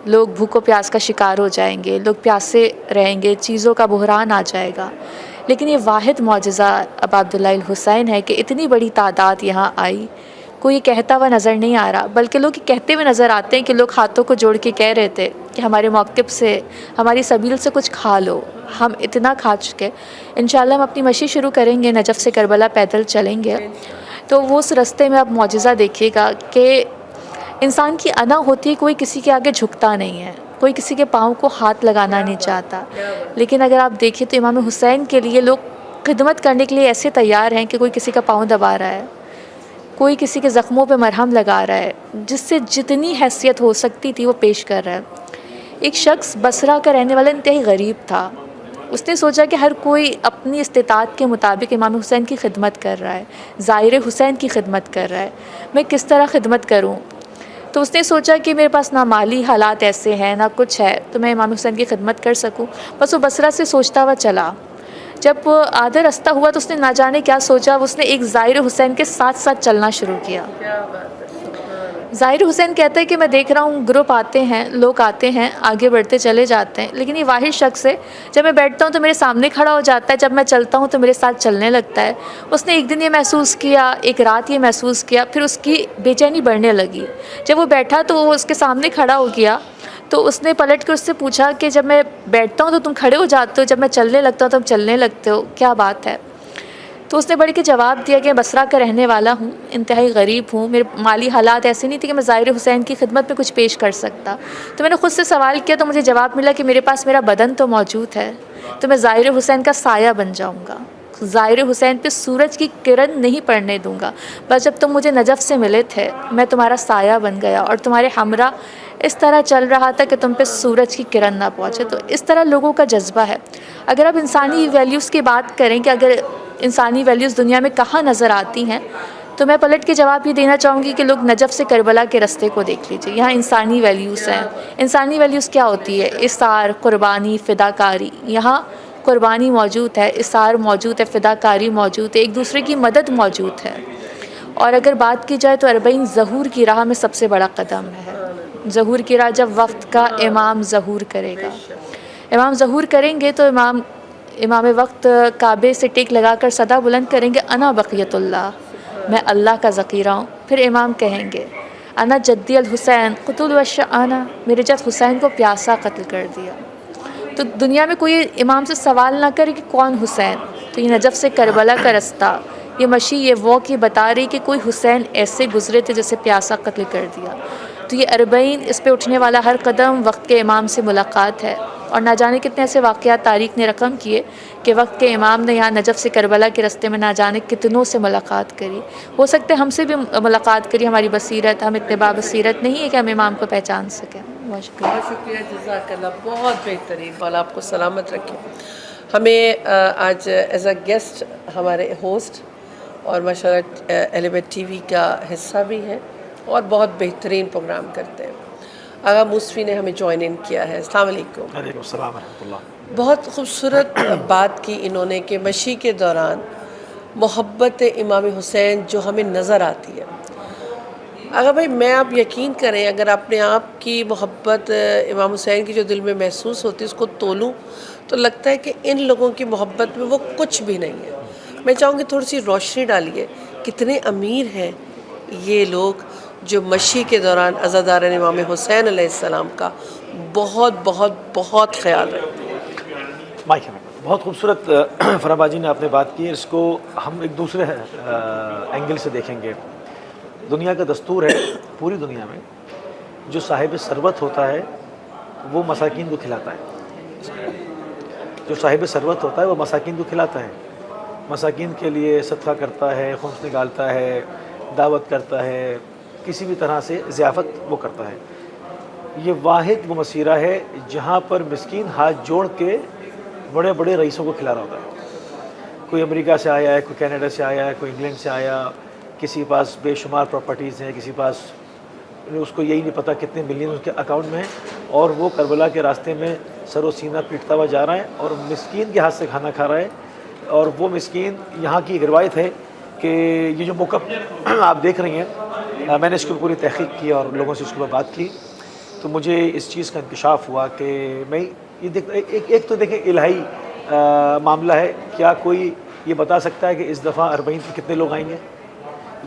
لوگ بھوک و پیاس کا شکار ہو جائیں گے، لوگ پیاسے رہیں گے، چیزوں کا بحران آ جائے گا۔ لیکن یہ واحد معجزہ ابا عبداللہ الحسین ہے کہ اتنی بڑی تعداد یہاں آئی، کوئی کہتا ہوا نظر نہیں آ رہا، بلکہ لوگ کہتے ہوئے نظر آتے ہیں کہ لوگ ہاتھوں کو جوڑ کے کہہ رہے تھے کہ ہمارے موقف سے، ہماری سبیل سے کچھ کھا لو، ہم اتنا کھا چکے۔ انشاءاللہ ہم اپنی مشی شروع کریں گے، نجف سے کربلا پیدل چلیں گے، تو وہ اس رستے میں آپ معجزہ دیکھیے گا کہ انسان کی انا ہوتی ہے، کوئی کسی کے آگے جھکتا نہیں ہے، کوئی کسی کے پاؤں کو ہاتھ لگانا نہیں چاہتا، لیکن اگر آپ دیکھیں تو امام حسین کے لیے لوگ خدمت کرنے کے لیے ایسے تیار ہیں کہ کوئی کسی کا پاؤں دبا رہا ہے، کوئی کسی کے زخموں پہ مرہم لگا رہا ہے، جس سے جتنی حیثیت ہو سکتی تھی وہ پیش کر رہا ہے۔ ایک شخص بصرہ کا رہنے والا انتہائی غریب تھا، اس نے سوچا کہ ہر کوئی اپنی استطاعت کے مطابق امام حسین کی خدمت کر رہا ہے، زائر حسین کی خدمت کر رہا ہے، میں کس طرح خدمت کروں؟ تو اس نے سوچا کہ میرے پاس نہ مالی حالات ایسے ہیں، نہ کچھ ہے تو میں امام حسین کی خدمت کر سکوں۔ بس وہ بصرہ سے سوچتا ہوا چلا، جب وہ آدھا رستہ ہوا تو اس نے نہ جانے کیا سوچا، اس نے ایک زائر حسین کے ساتھ ساتھ چلنا شروع کیا۔ ظاہر حسین کہتا ہے کہ میں دیکھ رہا ہوں گروپ آتے ہیں، لوگ آتے ہیں، آگے بڑھتے چلے جاتے ہیں، لیکن یہ واحد شخص ہے، جب میں بیٹھتا ہوں تو میرے سامنے کھڑا ہو جاتا ہے، جب میں چلتا ہوں تو میرے ساتھ چلنے لگتا ہے۔ اس نے ایک دن یہ محسوس کیا، ایک رات یہ محسوس کیا، پھر اس کی بے چینی بڑھنے لگی۔ جب وہ بیٹھا تو وہ اس کے سامنے کھڑا ہو گیا، تو اس نے پلٹ کے اس سے پوچھا کہ جب میں بیٹھتا ہوں تو تم کھڑے ہو جاتے ہو، جب میں چلنے لگتا ہوں تو تم چلنے لگتے ہو، کیا بات ہے؟ تو اس نے بڑھ کے جواب دیا کہ میں بصرہ کا رہنے والا ہوں، انتہائی غریب ہوں، میرے مالی حالات ایسے نہیں تھے کہ میں زائر حسین کی خدمت میں کچھ پیش کر سکتا۔ تو میں نے خود سے سوال کیا تو مجھے جواب ملا کہ میرے پاس میرا بدن تو موجود ہے، تو میں زائر حسین کا سایہ بن جاؤں گا، زائر حسین پہ سورج کی کرن نہیں پڑنے دوں گا۔ بس جب تم مجھے نجف سے ملے تھے میں تمہارا سایہ بن گیا اور تمہارے ہمراہ اس طرح چل رہا تھا کہ تم پہ سورج کی کرن نہ پہنچے۔ تو اس طرح لوگوں کا جذبہ ہے۔ اگر آپ انسانی ویلیوز کی بات کریں کہ اگر انسانی ویلیوز دنیا میں کہاں نظر آتی ہیں، تو میں پلٹ کے جواب یہ دینا چاہوں گی کہ لوگ نجف سے کربلا کے رستے کو دیکھ لیجیے، یہاں انسانی ویلیوز ہیں۔ انسانی ویلیوز کیا ہوتی ہے؟ اثار، قربانی، فداکاری۔ یہاں قربانی موجود ہے، اثار موجود ہے، فداکاری موجود ہے، ایک دوسرے کی مدد موجود ہے۔ اور اگر بات کی جائے تو 40 ظہور کی راہ میں سب سے بڑا قدم ہے۔ ظہور کی راہ جب وقت کا امام ظہور کرے گا، امام ظہور کریں گے تو امام وقت کعبے سے ٹیک لگا کر صدا بلند کریں گے، انا بقیت اللہ، میں اللہ کا ذخیرہ ہوں۔ پھر امام کہیں گے انا جدی الحسین قتل وشعانہ، میرے جد حسین کو پیاسا قتل کر دیا۔ تو دنیا میں کوئی امام سے سوال نہ کرے کہ کون حسین، تو یہ نجف سے کربلا کا رستہ، یہ مشی، یہ واک، یہ بتا رہی کہ کوئی حسین ایسے گزرے تھے جسے پیاسا قتل کر دیا۔ تو یہ 40 اس پہ اٹھنے والا ہر قدم وقت کے امام سے ملاقات ہے، اور نہ جانے کتنے ایسے واقعات تاریخ نے رقم کیے کہ وقت کے امام نے یہاں نجف سے کربلا کے راستے میں نہ جانے کتنوں سے ملاقات کری۔ ہو سکتا ہے ہم سے بھی ملاقات کری، ہماری بصیرت، ہم اتباع بصیرت نہیں ہے کہ ہم امام کو پہچان سکیں۔ بہت شکریہ۔ بہت شکریہ، جزاک اللہ، بہت بہترین، مولا آپ کو سلامت رکھے۔ ہمیں آج ایز اے گیسٹ ہمارے ہوسٹ اور ماشاءاللہ اہل بیت ٹی وی کا حصہ بھی ہیں اور بہت بہترین پروگرام کرتے ہیں، آغا موسوی نے ہمیں جوائن ان کیا ہے۔ السلام علیکم۔ وعلیکم السلام ورحمۃ اللہ۔ بہت خوبصورت بات کی انہوں نے کہ مشی کے دوران محبت امام حسین جو ہمیں نظر آتی ہے، اگر بھائی میں آپ یقین کریں، اگر اپنے آپ کی محبت امام حسین کی جو دل میں محسوس ہوتی ہے اس کو تولوں تو لگتا ہے کہ ان لوگوں کی محبت میں وہ کچھ بھی نہیں ہے. میں چاہوں گی تھوڑی سی روشنی ڈالیے، کتنے امیر ہیں یہ لوگ جو مشی کے دوران عزاداران امام حسین علیہ السلام کا بہت بہت بہت خیال رکھتے ہیں. مائک میں بہت خوبصورت فرح باجی نے آپ نے بات کی ہے. اس کو ہم ایک دوسرے اینگل سے دیکھیں گے. دنیا کا دستور ہے پوری دنیا میں جو صاحب ثروت ہوتا ہے وہ مساکین کو کھلاتا ہے. جو صاحب ثروت ہوتا ہے وہ مساکین کو کھلاتا ہے، مساکین کے لیے صدقہ کرتا ہے، خمس نکالتا ہے، دعوت کرتا ہے، کسی بھی طرح سے ضیافت وہ کرتا ہے. یہ واحد وہ مسیرہ ہے جہاں پر مسکین ہاتھ جوڑ کے بڑے بڑے رئیسوں کو کھلا رہا ہوتا ہے. کوئی امریکہ سے آیا ہے، کوئی کینیڈا سے آیا ہے، کوئی انگلینڈ سے آیا، کسی پاس بے شمار پراپرٹیز ہیں، کسی پاس اس کو یہی نہیں پتہ کتنے ملین اس کے اکاؤنٹ میں ہیں، اور وہ کربلا کے راستے میں سر و سینہ پیٹتا ہوا جا رہا ہے اور مسکین کے ہاتھ سے کھانا کھا رہا ہے. اور وہ مسکین، یہاں کی ایک روایت ہے کہ یہ جو موقف آپ دیکھ رہی ہیں، میں نے اس کی پوری تحقیق کی اور لوگوں سے اس کے بعد بات کی تو مجھے اس چیز کا انکشاف ہوا کہ میں یہ ایک تو دیکھیں الہی معاملہ ہے. کیا کوئی یہ بتا سکتا ہے کہ اس دفعہ اربعین کے کتنے لوگ آئیں گے؟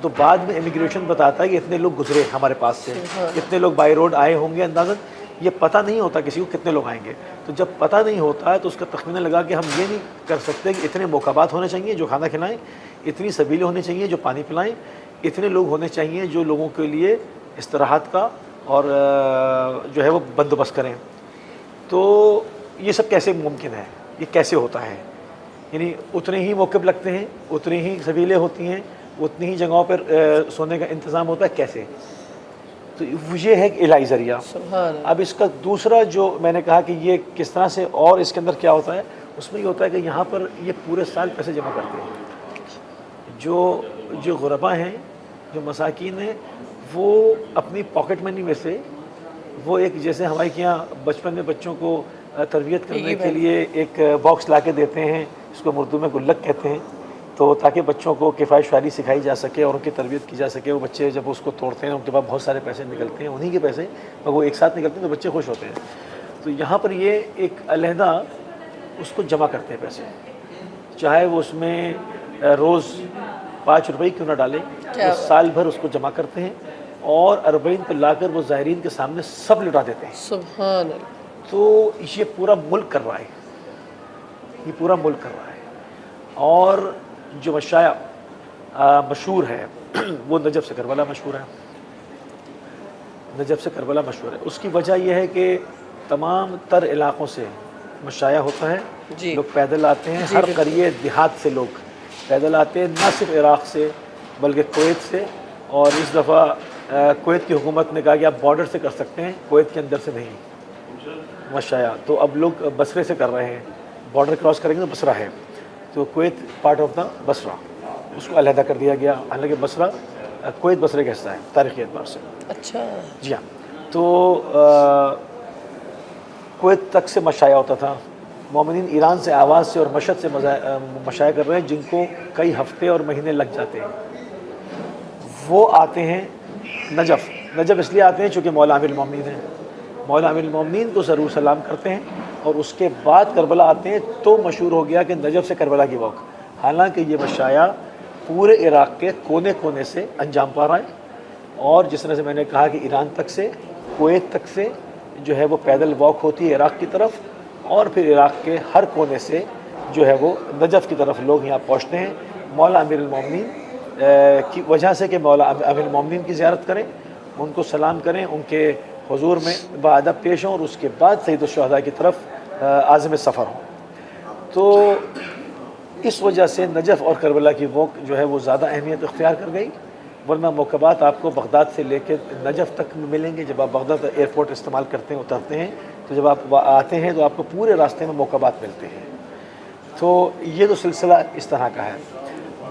تو بعد میں امیگریشن بتاتا ہے کہ اتنے لوگ گزرے ہمارے پاس سے، اتنے لوگ بائی روڈ آئے ہوں گے. اندازاً یہ پتہ نہیں ہوتا کسی کو کتنے لوگ آئیں گے. تو جب پتہ نہیں ہوتا ہے تو اس کا تخمینہ لگا کہ ہم یہ نہیں کر سکتے کہ اتنے موقعات ہونے چاہیے جو کھانا کھلائیں، اتنی سبیلیں ہونی چاہیے جو پانی پلائیں، اتنے لوگ ہونے چاہیے جو لوگوں کے لیے استراحت کا اور جو ہے وہ بندوبست کریں. تو یہ سب کیسے ممکن ہے؟ یہ کیسے ہوتا ہے؟ یعنی اتنے ہی موقف لگتے ہیں، اتنی ہی سبیلیں ہوتی ہیں، اتنی ہی جگہوں پر سونے کا انتظام ہوتا ہے، کیسے؟ تو یہ ہے ایک الہی ذریعہ. اب اس کا دوسرا جو میں نے کہا کہ یہ کس طرح سے، اور اس کے اندر کیا ہوتا ہے، اس میں یہ ہوتا ہے کہ یہاں پر یہ پورے سال پیسے جمع کرتے ہیں. جو غربا ہیں، جو مساکین ہیں، وہ اپنی پاکٹ منی میں سے وہ ایک، جیسے ہمارے یہاں بچپن میں بچوں کو تربیت کرنے کے لیے ایک باکس لا کے دیتے ہیں، اس کو اردو میں گلک کہتے ہیں، تو تاکہ بچوں کو کفایت شعاری سکھائی جا سکے اور ان کی تربیت کی جا سکے. وہ بچے جب اس کو توڑتے ہیں ان کے بعد بہت سارے پیسے نکلتے ہیں، انہی کے پیسے وہ ایک ساتھ نکلتے ہیں تو بچے خوش ہوتے ہیں. تو یہاں پر یہ ایک علیحدہ اس کو جمع کرتے ہیں پیسے، چاہے وہ اس میں روز 5 روپے کیوں نہ ڈالیں، وہ سال بھر اس کو جمع کرتے ہیں اور اربعین پہ لا کر وہ زائرین کے سامنے سب لٹا دیتے ہیں. سبحان اللہ. تو یہ پورا ملک کر رہا ہے، یہ پورا ملک کر رہا ہے. اور جو مشایا مشہور ہے وہ نجف سے کربلا مشہور ہے، نجف سے کربلا مشہور ہے. اس کی وجہ یہ ہے کہ تمام تر علاقوں سے مشایا ہوتا ہے، لوگ پیدل آتے ہیں، ہر قریے دیہات سے لوگ پیدل آتے ہیں، نہ صرف عراق سے بلکہ کویت سے. اور اس دفعہ کویت کی حکومت نے کہا کہ آپ بارڈر سے کر سکتے ہیں، کویت کے اندر سے نہیں مشایا. تو اب لوگ بصرے سے کر رہے ہیں، بارڈر کراس کریں گے تو بصرہ ہے، تو Kuwait part of the Basra, اس کو علیحدہ کر دیا گیا. حالانکہ بصرہ کویت بصرے کا حصہ ہے تاریخی اعتبار سے. اچھا جی ہاں. تو کویت تک سے مشایا ہوتا تھا. مومنین ایران سے، آواز سے اور مشہد سے مشایا کر رہے ہیں جن کو کئی ہفتے اور مہینے لگ جاتے ہیں. وہ آتے ہیں نجف. نجف اس لیے آتے ہیں چونکہ مولا امیر المومنین ہیں، مولا امیر المومنین کو ضرور سلام کرتے ہیں اور اس کے بعد کربلا آتے ہیں. تو مشہور ہو گیا کہ نجف سے کربلا کی واک. حالانکہ یہ مشایا پورے عراق کے کونے کونے سے انجام پا رہا ہے. اور جس طرح سے میں نے کہا کہ ایران تک سے، کویت تک سے جو ہے وہ پیدل واک ہوتی ہے عراق کی طرف، اور پھر عراق کے ہر کونے سے جو ہے وہ نجف کی طرف لوگ یہاں پہنچتے ہیں مولا امیر المومنین کی وجہ سے کہ مولا امیر المومنین کی زیارت کریں، ان کو سلام کریں، ان کے حضور میں باادب پیش ہوں اور اس کے بعد سید الشہداء کی طرف عازم سفر ہوں. تو اس وجہ سے نجف اور کربلا کی واک جو ہے وہ زیادہ اہمیت اختیار کر گئی. ورنہ موقعات آپ کو بغداد سے لے کے نجف تک ملیں گے. جب آپ بغداد ایئرپورٹ استعمال کرتے ہیں، اترتے ہیں، تو جب آپ آتے ہیں تو آپ کو پورے راستے میں موقعات ملتے ہیں. تو یہ تو سلسلہ اس طرح کا ہے.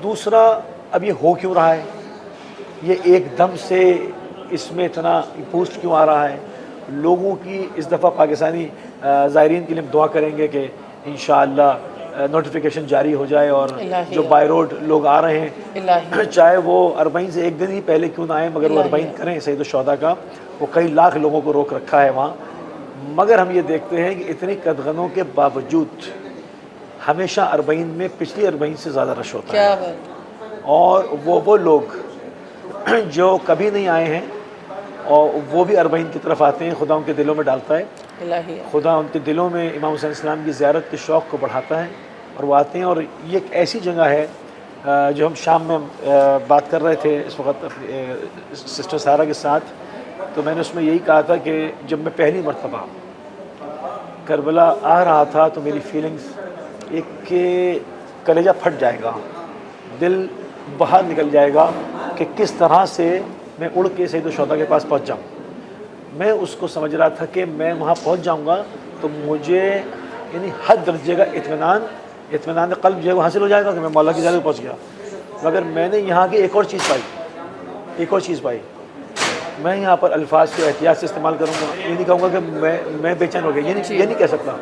دوسرا، اب یہ ہو کیوں رہا ہے؟ یہ ایک دم سے اس میں اتنا بوسٹ کیوں آ رہا ہے؟ لوگوں کی اس دفعہ پاکستانی زائرین کے لیے دعا کریں گے کہ انشاءاللہ نوٹیفیکیشن جاری ہو جائے اور الہی جو بائی روڈ لوگ آ رہے ہیں الہی چاہے وہ اربعین سے ایک دن ہی پہلے کیوں نہ آئیں مگر وہ اربعین کریں سید الشہداء کا. وہ کئی لاکھ لوگوں کو روک رکھا ہے وہاں. مگر ہم یہ دیکھتے ہیں کہ اتنی قدغنوں کے باوجود ہمیشہ اربعین میں پچھلی اربعین سے زیادہ رش ہوتا ہے. کیا بات. اور وہ لوگ جو کبھی نہیں آئے ہیں اور وہ بھی اربعین کی طرف آتے ہیں. خدا ان کے دلوں میں ڈالتا ہے, الہی خدا ان کے دلوں میں امام حسین السلام کی زیارت کے شوق کو بڑھاتا ہے اور وہ آتے ہیں. اور یہ ایک ایسی جگہ ہے جو ہم شام میں بات کر رہے تھے اس وقت اپنی سسٹر سارہ کے ساتھ, تو میں نے اس میں یہی کہا تھا کہ جب میں پہلی مرتبہ کربلا آ رہا تھا تو میری فیلنگز ایک کہ کلیجہ پھٹ جائے گا, دل باہر نکل جائے گا کہ کس طرح سے میں اڑ کے سید الشہداء کے پاس پہنچ جاؤں. میں اس کو سمجھ رہا تھا کہ میں وہاں پہنچ جاؤں گا تو مجھے یعنی حد درجے کا اطمینان قلب جو ہے وہ حاصل ہو جائے گا کہ میں مولا کی جانب پہنچ گیا. مگر میں نے یہاں کی ایک اور چیز پائی. میں یہاں پر الفاظ کو احتیاط سے استعمال کروں گا, یہ نہیں کہوں گا کہ میں بے چین ہو گیا, یہ نہیں کہہ سکتا.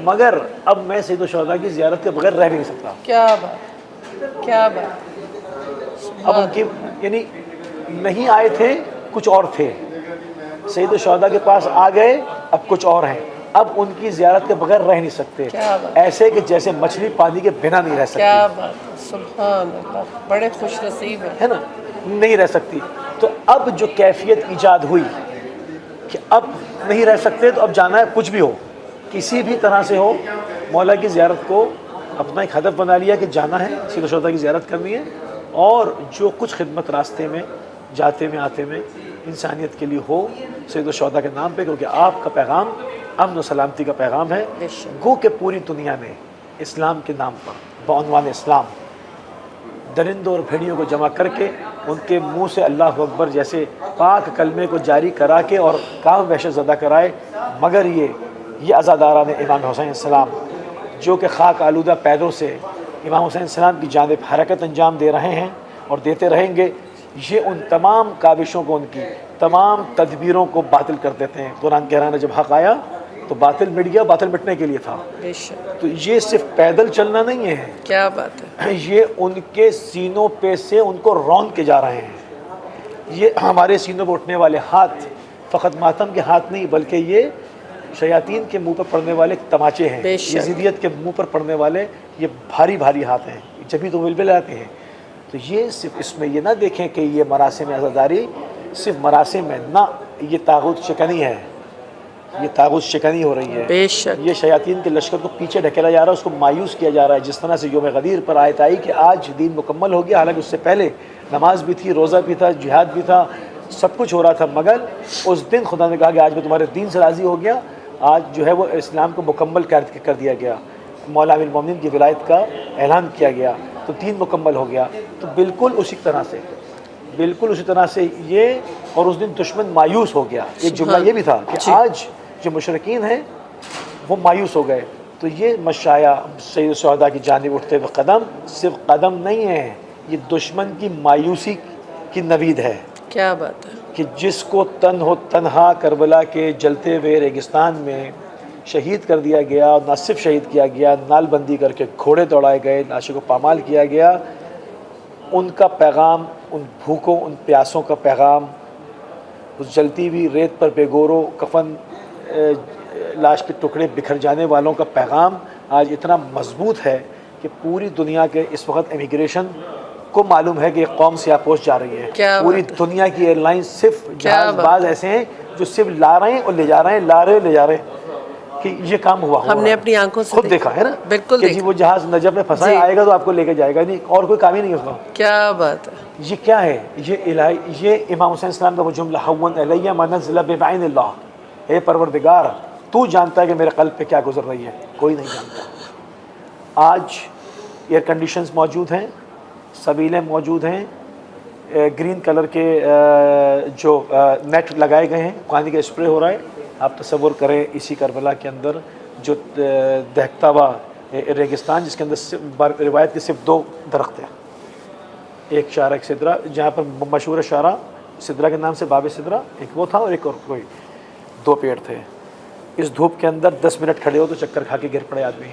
مگر اب میں سید الشہداء کی زیارت کے بغیر رہ بھی نہیں سکتا. کیا بات, کیا بات. اب ان کی یعنی نہیں آئے تھے, کچھ اور تھے. سید الشہداء کے پاس آ گئے, اب کچھ اور ہیں. اب ان کی زیارت کے بغیر رہ نہیں سکتے. کیا بات. ایسے کہ جیسے مچھلی پانی کے بنا نہیں رہ سکتی. کیا بات, سبحان اللہ, بڑے خوش نصیب ہے نا, نہیں رہ سکتی. تو اب جو کیفیت ایجاد ہوئی کہ اب نہیں رہ سکتے تو اب جانا ہے, کچھ بھی ہو, کسی بھی طرح سے ہو, مولا کی زیارت کو اپنا ایک ہدف بنا لیا کہ جانا ہے, سید الشہداء کی زیارت کرنی ہے. اور جو کچھ خدمت راستے میں جاتے میں آتے میں انسانیت کے لیے ہو سید الشہداء کے نام پہ, کیونکہ آپ کا پیغام امن و سلامتی کا پیغام ہے. گو کہ پوری دنیا میں اسلام کے نام پر بعنوان اسلام درندوں اور بھیڑیوں کو جمع کر کے ان کے منہ سے اللہ اکبر جیسے پاک کلمے کو جاری کرا کے اور کام وحشت زدہ کرائے. مگر یہ عزاداران امام حسین السلام جو کہ خاک آلودہ پیدوں سے امام حسین السلام کی جانب حرکت انجام دے رہے ہیں اور دیتے رہیں گے, یہ ان تمام کاوشوں کو, ان کی تمام تدبیروں کو باطل کر دیتے ہیں. قرآن کہہ رہا ہے جب حق آیا تو باطل مٹ گیا, باطل مٹنے کے لیے تھا. تو یہ صرف پیدل چلنا نہیں ہے, کیا بات ہے, یہ ان کے سینوں پہ سے ان کو رون کے جا رہے ہیں. یہ ہمارے سینوں پہ اٹھنے والے ہاتھ فقط ماتم کے ہاتھ نہیں بلکہ یہ شیاطین کے منہ پر پڑنے والے تماچے ہیں, یزیدیت کے منہ پر پڑنے والے یہ بھاری بھاری ہاتھ ہیں, جبھی تو بلبل آتے ہیں. تو یہ صرف اس میں یہ نہ دیکھیں کہ یہ مراسم عزاداری صرف مراسم ہے, نہ, یہ طاغوت شکنی ہے, یہ طاغوت شکنی ہو رہی ہے. بے شک یہ شیاطین کے لشکر کو پیچھے ڈھکیلا جا رہا ہے, اس کو مایوس کیا جا رہا ہے. جس طرح سے یوم غدیر پر آیت آئی کہ آج دین مکمل ہو گیا, حالانکہ اس سے پہلے نماز بھی تھی, روزہ بھی تھا, جہاد بھی تھا, سب کچھ ہو رہا تھا. مگر اس دن خدا نے کہا کہ آج میں تمہارے دین سے راضی ہو گیا, آج جو ہے وہ اسلام کو مکمل کر دیا گیا, مولا امیر المومنین کی ولایت کا اعلان کیا گیا, تو دین مکمل ہو گیا. تو بالکل اسی طرح سے یہ, اور اس دن دشمن مایوس ہو گیا. ایک جملہ یہ بھی تھا کہ آج جو مشرکین ہیں وہ مایوس ہو گئے. تو یہ مشایا سید الشہداء کی جانب اٹھتے ہوئے قدم صرف قدم نہیں ہیں, یہ دشمن کی مایوسی کی نوید ہے. کیا بات ہے, کہ جس کو تنہا کربلا کے جلتے ہوئے ریگستان میں شہید کر دیا گیا, اور نہ صرف شہید کیا گیا, نال بندی کر کے گھوڑے دوڑائے گئے, لاشوں کو پامال کیا گیا. ان کا پیغام, ان بھوکوں ان پیاسوں کا پیغام, اس جلتی ہوئی ریت پر بے گورو کفن لاش کے ٹکڑے بکھر جانے والوں کا پیغام آج اتنا مضبوط ہے کہ پوری دنیا کے اس وقت امیگریشن کو معلوم ہے کہ ایک قوم سیاپوش جا رہی ہے. پوری دنیا کی ایئر لائن صرف جہاز باز ایسے ہیں جو صرف لا رہے ہیں اور لے جا رہے ہیں, لا رہے ہیں کہ یہ کام ہوا. ہم نے اپنی آنکھوں سے خود دیکھا ہے نا, بالکل کہ جی وہ جہاز نجف میں پھنسا ہے, آئے گا تو آپ کو لے کے جائے گا, نہیں اور کوئی کام ہی نہیں ہے اس کا. کیا بات ہے, یہ کیا ہے, یہ امام حسین السلام کا وہ جملہ حون علیہ ما نزل ببعین اللہ, اے پروردگار تو جانتا ہے کہ میرے قلب پہ کیا گزر رہی ہے, کوئی نہیں جانتا. آج ایئر کنڈیشنز موجود ہیں, سبیلیں موجود ہیں, گرین کلر کے جو نیٹ لگائے گئے ہیں, پانی کا اسپرے ہو رہا ہے. آپ تصور کریں اسی کربلا کے اندر جو دہکتا ہوا ریگستان, جس کے اندر روایت کے صرف 2 درخت ہیں, ایک شارہ ایک سدرہ, جہاں پر مشہور شارہ سدرہ کے نام سے باب سدرہ, ایک وہ تھا اور ایک اور کوئی 2 پیڑ تھے. اس دھوپ کے اندر 10 منٹ کھڑے ہو تو چکر کھا کے گر پڑے آدمی.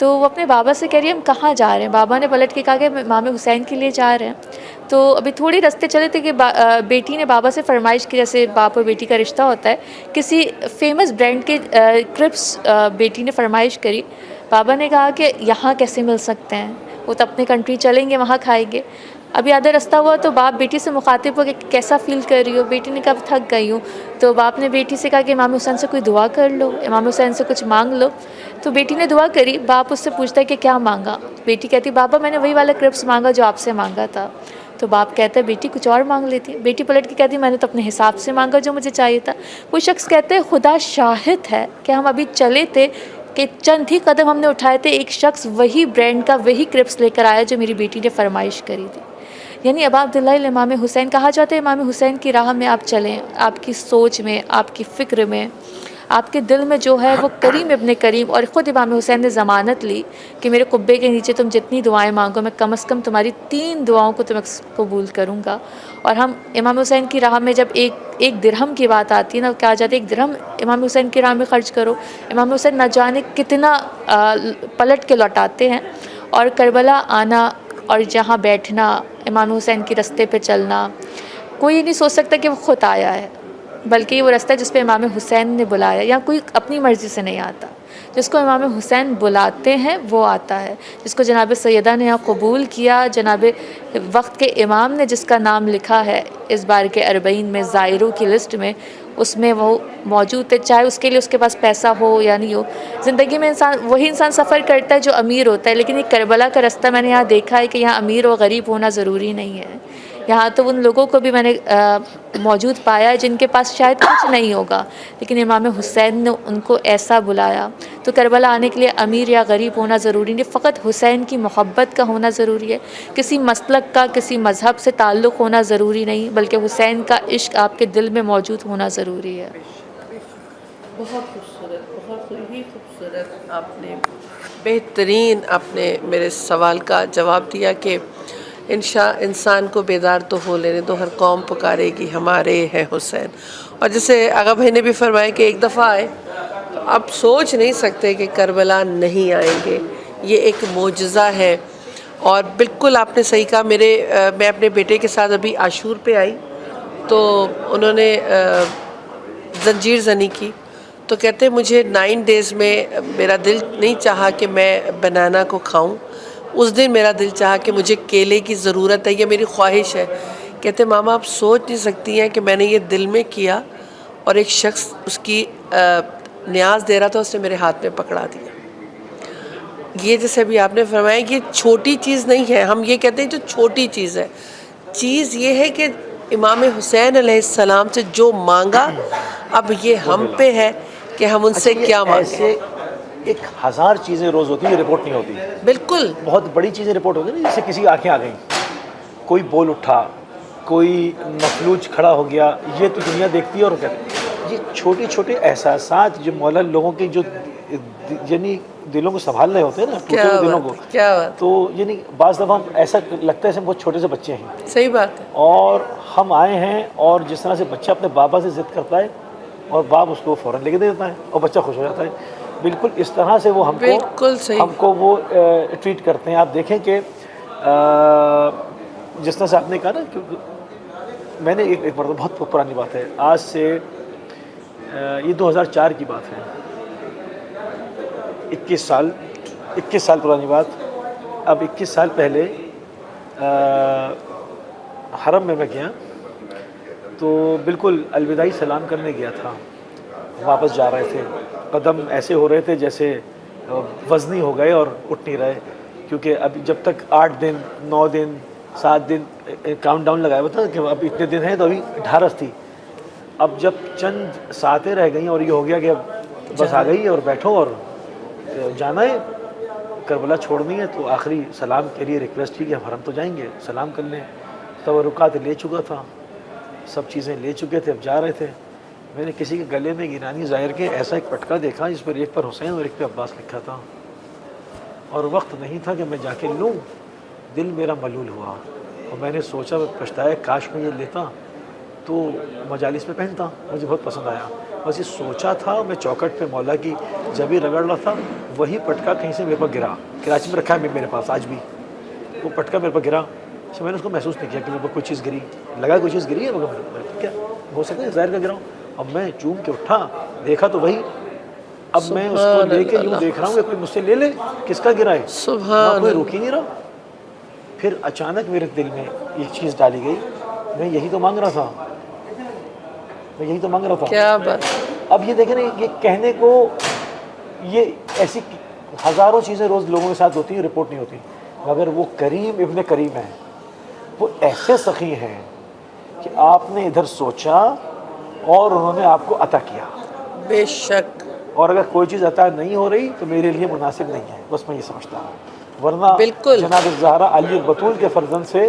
تو وہ اپنے بابا سے کہہ رہی ہے ہم کہاں جا رہے ہیں. بابا نے پلٹ کے کہا کہ امام حسین کے لیے جا رہے ہیں. تو ابھی تھوڑی رستے چلے تھے کہ بیٹی نے بابا سے فرمائش کی, جیسے باپ اور بیٹی کا رشتہ ہوتا ہے, کسی فیمس برانڈ کے کرپس بیٹی نے فرمائش کری. بابا نے کہا کہ یہاں کیسے مل سکتے ہیں, وہ تو اپنے کنٹری چلیں گے, وہاں کھائیں گے. ابھی آدھا رستہ ہوا تو باپ بیٹی سے مخاطب ہو کہ کیسا فیل کر رہی ہو. بیٹی نے کہا تھک گئی ہوں. تو باپ نے بیٹی سے کہا کہ امام حسین سے کوئی دعا کر لو, امام حسین سے کچھ مانگ لو. تو بیٹی نے دعا کری. باپ اس سے پوچھتا ہے کہ کیا مانگا. بیٹی کہتی بابا میں نے وہی والا کرپس مانگا جو آپ سے مانگا تھا. تو باپ کہتا ہے بیٹی کچھ اور مانگ لیتی. بیٹی پلٹ کے کہتی میں نے تو اپنے حساب سے مانگا جو مجھے چاہیے تھا. وہ شخص کہتے ہیں خدا شاہد ہے کہ ہم ابھی چلے تھے کہ چند ہی قدم ہم نے اٹھائے تھے, ایک شخص وہی برانڈ کا وہی کرپس لے کر آیا جو میری بیٹی نے فرمائش کری تھی. یعنی ابا عبداللہ امام حسین کہا جاتا ہے امام حسین کی راہ میں آپ چلیں, آپ کی سوچ میں, آپ کی فکر میں, آپ کے دل میں جو ہے وہ کریم ابن کریم. اور خود امام حسین نے ضمانت لی کہ میرے قبے کے نیچے تم جتنی دعائیں مانگو میں کم از کم تمہاری 3 دعاؤں کو تمہیں قبول کروں گا. اور ہم امام حسین کی راہ میں جب ایک درہم کی بات آتی ہے نا, کہا جاتا ہے 1 درہم امام حسین کی راہ میں خرچ کرو. امام حسین نہ جانے کتنا پلٹ کے لوٹاتے ہیں. اور کربلا آنا اور جہاں بیٹھنا, امام حسین کے رستے پہ چلنا, کوئی یہ نہیں سوچ سکتا کہ وہ خود آیا ہے, بلکہ یہ وہ رستہ ہے جس پہ امام حسین نے بلایا. یا کوئی اپنی مرضی سے نہیں آتا, جس کو امام حسین بلاتے ہیں وہ آتا ہے. جس کو جناب سیدہ نے یہاں قبول کیا, جناب وقت کے امام نے جس کا نام لکھا ہے اس بار کے 40 میں زائروں کی لسٹ میں, اس میں وہ موجود تھے. چاہے اس کے لیے اس کے پاس پیسہ ہو یا نہیں ہو, زندگی میں وہی انسان سفر کرتا ہے جو امیر ہوتا ہے. لیکن یہ کربلا کا رستہ میں نے یہاں دیکھا ہے کہ یہاں امیر و غریب ہونا ضروری نہیں ہے. یہاں تو ان لوگوں کو بھی میں نے موجود پایا ہے جن کے پاس شاید کچھ نہیں ہوگا, لیکن امام حسین نے ان کو ایسا بلایا. تو کربلا آنے کے لیے امیر یا غریب ہونا ضروری نہیں, فقط حسین کی محبت کا ہونا ضروری ہے. کسی مسلک کا, کسی مذہب سے تعلق ہونا ضروری نہیں, بلکہ حسین کا عشق آپ کے دل میں موجود ہونا ضروری ہے. بہت خوبصورت, بہت ہی خوبصورت. آپ نے بہترین آپ نے میرے سوال کا جواب دیا کہ انسان کو بیدار تو ہو لینے دو, ہر قوم پکارے گی ہمارے ہیں حسین. اور جیسے آغا بھائی نے بھی فرمایا کہ ایک دفعہ آئے تو آپ سوچ نہیں سکتے کہ کربلا نہیں آئیں گے. یہ ایک معجزہ ہے. اور بالکل آپ نے صحیح کہا. میں اپنے بیٹے کے ساتھ ابھی عاشور پہ آئی تو انہوں نے زنجیر زنی کی, تو کہتے مجھے 9 days میں میرا دل نہیں چاہا کہ میں بنانا کو کھاؤں. اس دن میرا دل چاہا کہ مجھے کیلے کی ضرورت ہے, یہ میری خواہش ہے. کہتے ماما آپ سوچ نہیں سکتی ہیں کہ میں نے یہ دل میں کیا اور ایک شخص اس کی نیاز دے رہا تھا, اس نے میرے ہاتھ میں پکڑا دیا. یہ جیسے بھی آپ نے فرمایا کہ یہ چھوٹی چیز نہیں ہے. ہم یہ کہتے ہیں جو چھوٹی چیز ہے, چیز یہ ہے کہ امام حسین علیہ السلام سے جو مانگا اب یہ ہم پہ ہے کہ ہم ان سے کیا مانگیں. 1000 چیزیں روز ہوتی ہیں, رپورٹ نہیں ہوتی. بالکل بہت بڑی چیزیں رپورٹ ہوتی ہیں, جیسے کسی آنکھیں آ گئیں, کوئی بول اٹھا, کوئی مفلوج کھڑا ہو گیا, یہ تو دنیا دیکھتی ہے. اور کہتے یہ چھوٹے چھوٹے احساسات جو مولا لوگوں کے جو یعنی دلوں کو سنبھال رہے ہوتے ہیں نا, ٹوٹے ہوئے دلوں کو, تو یعنی بعض دفعہ ایسا لگتا ہے ہم بہت چھوٹے سے بچے ہیں. صحیح بات ہے. اور ہم آئے ہیں, اور جس طرح سے بچہ اپنے بابا سے ضد کرتا ہے اور باپ اس کو فوراً لے کے دے دیتا ہے اور بچہ خوش ہو جاتا ہے, بالکل اس طرح سے وہ ہم کو وہ ٹریٹ کرتے ہیں. آپ دیکھیں کہ جس طرح سے آپ نے کہا نا, کہ میں نے ایک مرتبہ, بہت پرانی بات ہے, آج سے یہ 2004 کی بات ہے, 21 سال پرانی بات. اب 21 سال پہلے حرم میں گیا تو بالکل الوداعی سلام کرنے گیا تھا. واپس جا رہے تھے, قدم ایسے ہو رہے تھے جیسے وزنی ہو گئے اور اٹھ نہیں رہے, کیونکہ ابھی جب تک 8 دن 9 دن 7 دن کاؤنٹ ڈاؤن لگایا ہوا تھا کہ اب اتنے دن ہیں, تو ابھی 18 تھی. اب جب چند ساتیں رہ گئیں اور یہ ہو گیا کہ اب بس آ گئی اور بیٹھو اور جانا ہے, کربلا چھوڑنی ہے, تو آخری سلام کے لیے ریکویسٹ کی کہ ہم حرم تو جائیں گے, سلام کر لیں. تبرکات لے چکا تھا, سب چیزیں لے چکے تھے, اب جا رہے تھے. میں نے کسی کے گلے میں گیلانی ظاہر کے ایسا ایک پٹکا دیکھا جس پر ایک پر حسین اور ایک پہ عباس لکھا تھا, اور وقت نہیں تھا کہ میں جا کے لوں. دل میرا ملول ہوا اور میں نے سوچا, میں پچھتایا کاش میں یہ لیتا تو مجالس میں پہنتا, مجھے بہت پسند آیا. بس یہ سوچا تھا میں چوکٹ پہ مولا کی جب ہی رگڑ رہا تھا وہی پٹکا کہیں سے میرے پاس گرا. کراچی میں رکھا ہے میرے پاس آج بھی. وہ پٹکا میرے پاس گرا تو میں نے اس کو محسوس نہیں کیا کہ میرے پاس کوئی چیز گری. لگا کوئی چیز گری ہے مگر کیا ہو سکتا ہے ظاہر کا گرا ہوں. اب میں چوم کے اٹھا دیکھا تو وہی. اب میں اس کو لے کے یوں دیکھ رہا ہوں کہ کوئی مجھ سے لے لے کس کا گرا ہے. سبحان کوئی روک ہی نہیں رہا. پھر اچانک میرے دل میں ایک چیز ڈالی گئی میں یہی تو مانگ رہا تھا. میں یہی تو مانگ رہا تھا. کیا بات. اب یہ دیکھیں نا یہ کہنے کو یہ ایسی ہزاروں چیزیں روز لوگوں کے ساتھ ہوتی ہیں رپورٹ نہیں ہوتی مگر وہ کریم ابن کریم ہیں. وہ ایسے سخی ہیں کہ آپ نے ادھر سوچا اور انہوں نے آپ کو عطا کیا. بے شک. اور اگر کوئی چیز عطا نہیں ہو رہی تو میرے لیے مناسب نہیں ہے. بس میں یہ سمجھتا ہوں. ورنہ بالکل جناب زہرا علی البتول کے فرزند سے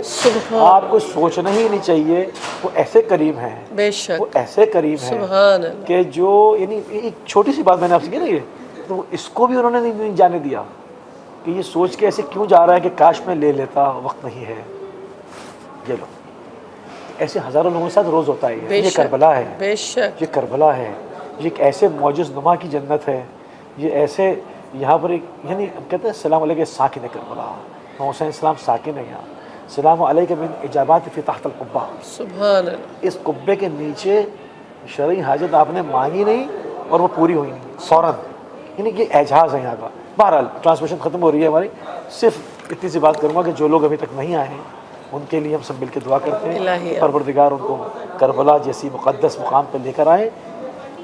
آپ کو سوچنا ہی نہیں چاہیے. وہ ایسے کریم ہیں. بے شک. وہ ایسے کریم ہیں سبحان اللہ. کہ جو یعنی ایک چھوٹی سی بات میں نے آپ سے کی نا یہ تو اس کو بھی انہوں نے نہیں جانے دیا کہ یہ سوچ کے ایسے کیوں جا رہا ہے کہ کاش میں لے لیتا وقت نہیں ہے. یہ لو ایسے ہزاروں لوگوں کے ساتھ روز ہوتا ہے. یہ کربلا ہے. بے شک. یہ کربلا ہے. یہ ایک ایسے معجز نما کی جنت ہے. یہ ایسے یہاں پر ایک یعنی کہتے ہیں السلام علیکم ساکن کربلا. حسین السلام ساکن ہے یہاں. السلام علیکم من اجابات فی تحت القبہ. سبحان اللہ. اس قبے کے نیچے شرعی حاجت آپ نے مانگی نہیں اور وہ پوری ہوئی نہیں فوراً. یعنی کہ اعجاز ہے یہاں کا. بہرحال ٹرانسمیشن ختم ہو رہی ہے ہماری. صرف اتنی سی بات کروں گا کہ جو لوگ ابھی تک نہیں آئے ہیں ان کے لیے ہم سب مل کے دعا کرتے ہیں پروردگار ان کو کربلا جیسی مقدس مقام پہ لے کر آئیں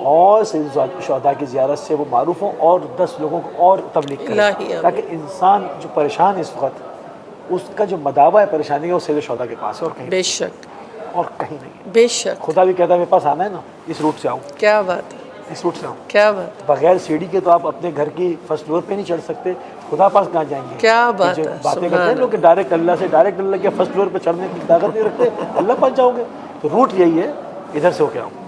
اور سید شہداء کی زیارت سے وہ معروف ہوں اور 10 لوگوں کو اور تبلیغ کریں تاکہ انسان جو پریشان ہے اس وقت اس کا جو مداوع ہے پریشانی ہے وہ سید شہداء کے پاس ہے اور کہیں بے شک. اور کہیں نہیں. بے شک. خدا بھی کہتا ہے میرے پاس آنا ہے نا اس روٹ سے آؤں. کیا بات ہے. اس روٹ سے آؤں. کیا بات. بغیر سیڑھی کے تو آپ اپنے گھر کی فرسٹ فلور پہ نہیں چڑھ سکتے. خدا پاس کہاں جائیں گے. کیا بات ہے. باتیں کرتے ہیں لوگ کہ ڈائریکٹ اللہ کے فرسٹ فلور پہ چڑھنے کی طاقت نہیں رکھتے. اللہ پاس جاؤ گے تو روٹ یہی ہے ادھر سے ہو کے آؤں.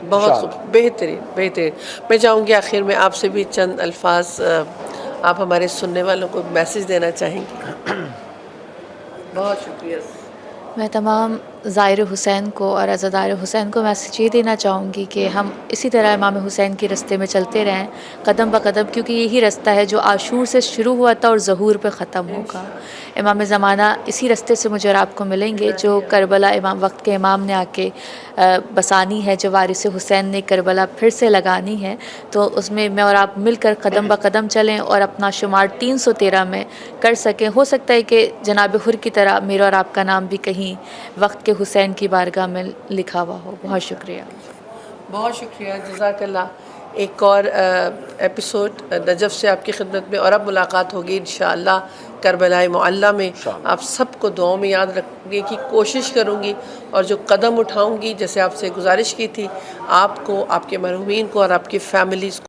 بہت بہترین بہترین. میں چاہوں گی آخر میں آپ سے بھی چند الفاظ آپ ہمارے سننے والوں کو میسیج دینا چاہیں گے. بہت شکریہ. میں تمام زائر حسین کو اور عزادار حسین کو میسیج یہ دینا چاہوں گی کہ ہم اسی طرح امام حسین کے راستے میں چلتے رہیں قدم بہ قدم کیونکہ یہی رستہ ہے جو عاشور سے شروع ہوا تھا اور ظہور پہ ختم ہوگا. امام زمانہ اسی راستے سے مجھے اور آپ کو ملیں گے جو کربلا امام وقت کے امام نے آ کے بسانی ہے جو وارث حسین نے کربلا پھر سے لگانی ہے. تو اس میں میں اور آپ مل کر قدم بہ قدم چلیں اور اپنا شمار 313 میں کر سکیں. ہو سکتا ہے کہ جناب حر کی طرح میرا اور آپ کا نام بھی کہیں وقت کے حسین کی بارگاہ میں لکھا ہوا ہو. بہت شکریہ. بہت شکریہ. جزاک اللہ. ایک اور ایپیسوڈ نجف سے آپ کی خدمت میں اور اب ملاقات ہوگی انشاءاللہ کربلا معلیٰ میں. آپ سب کو دعاؤں میں یاد رکھنے کی کوشش کروں گی اور جو قدم اٹھاؤں گی جیسے آپ سے گزارش کی تھی آپ کو آپ کے مرحومین کو اور آپ کی فیملیز کو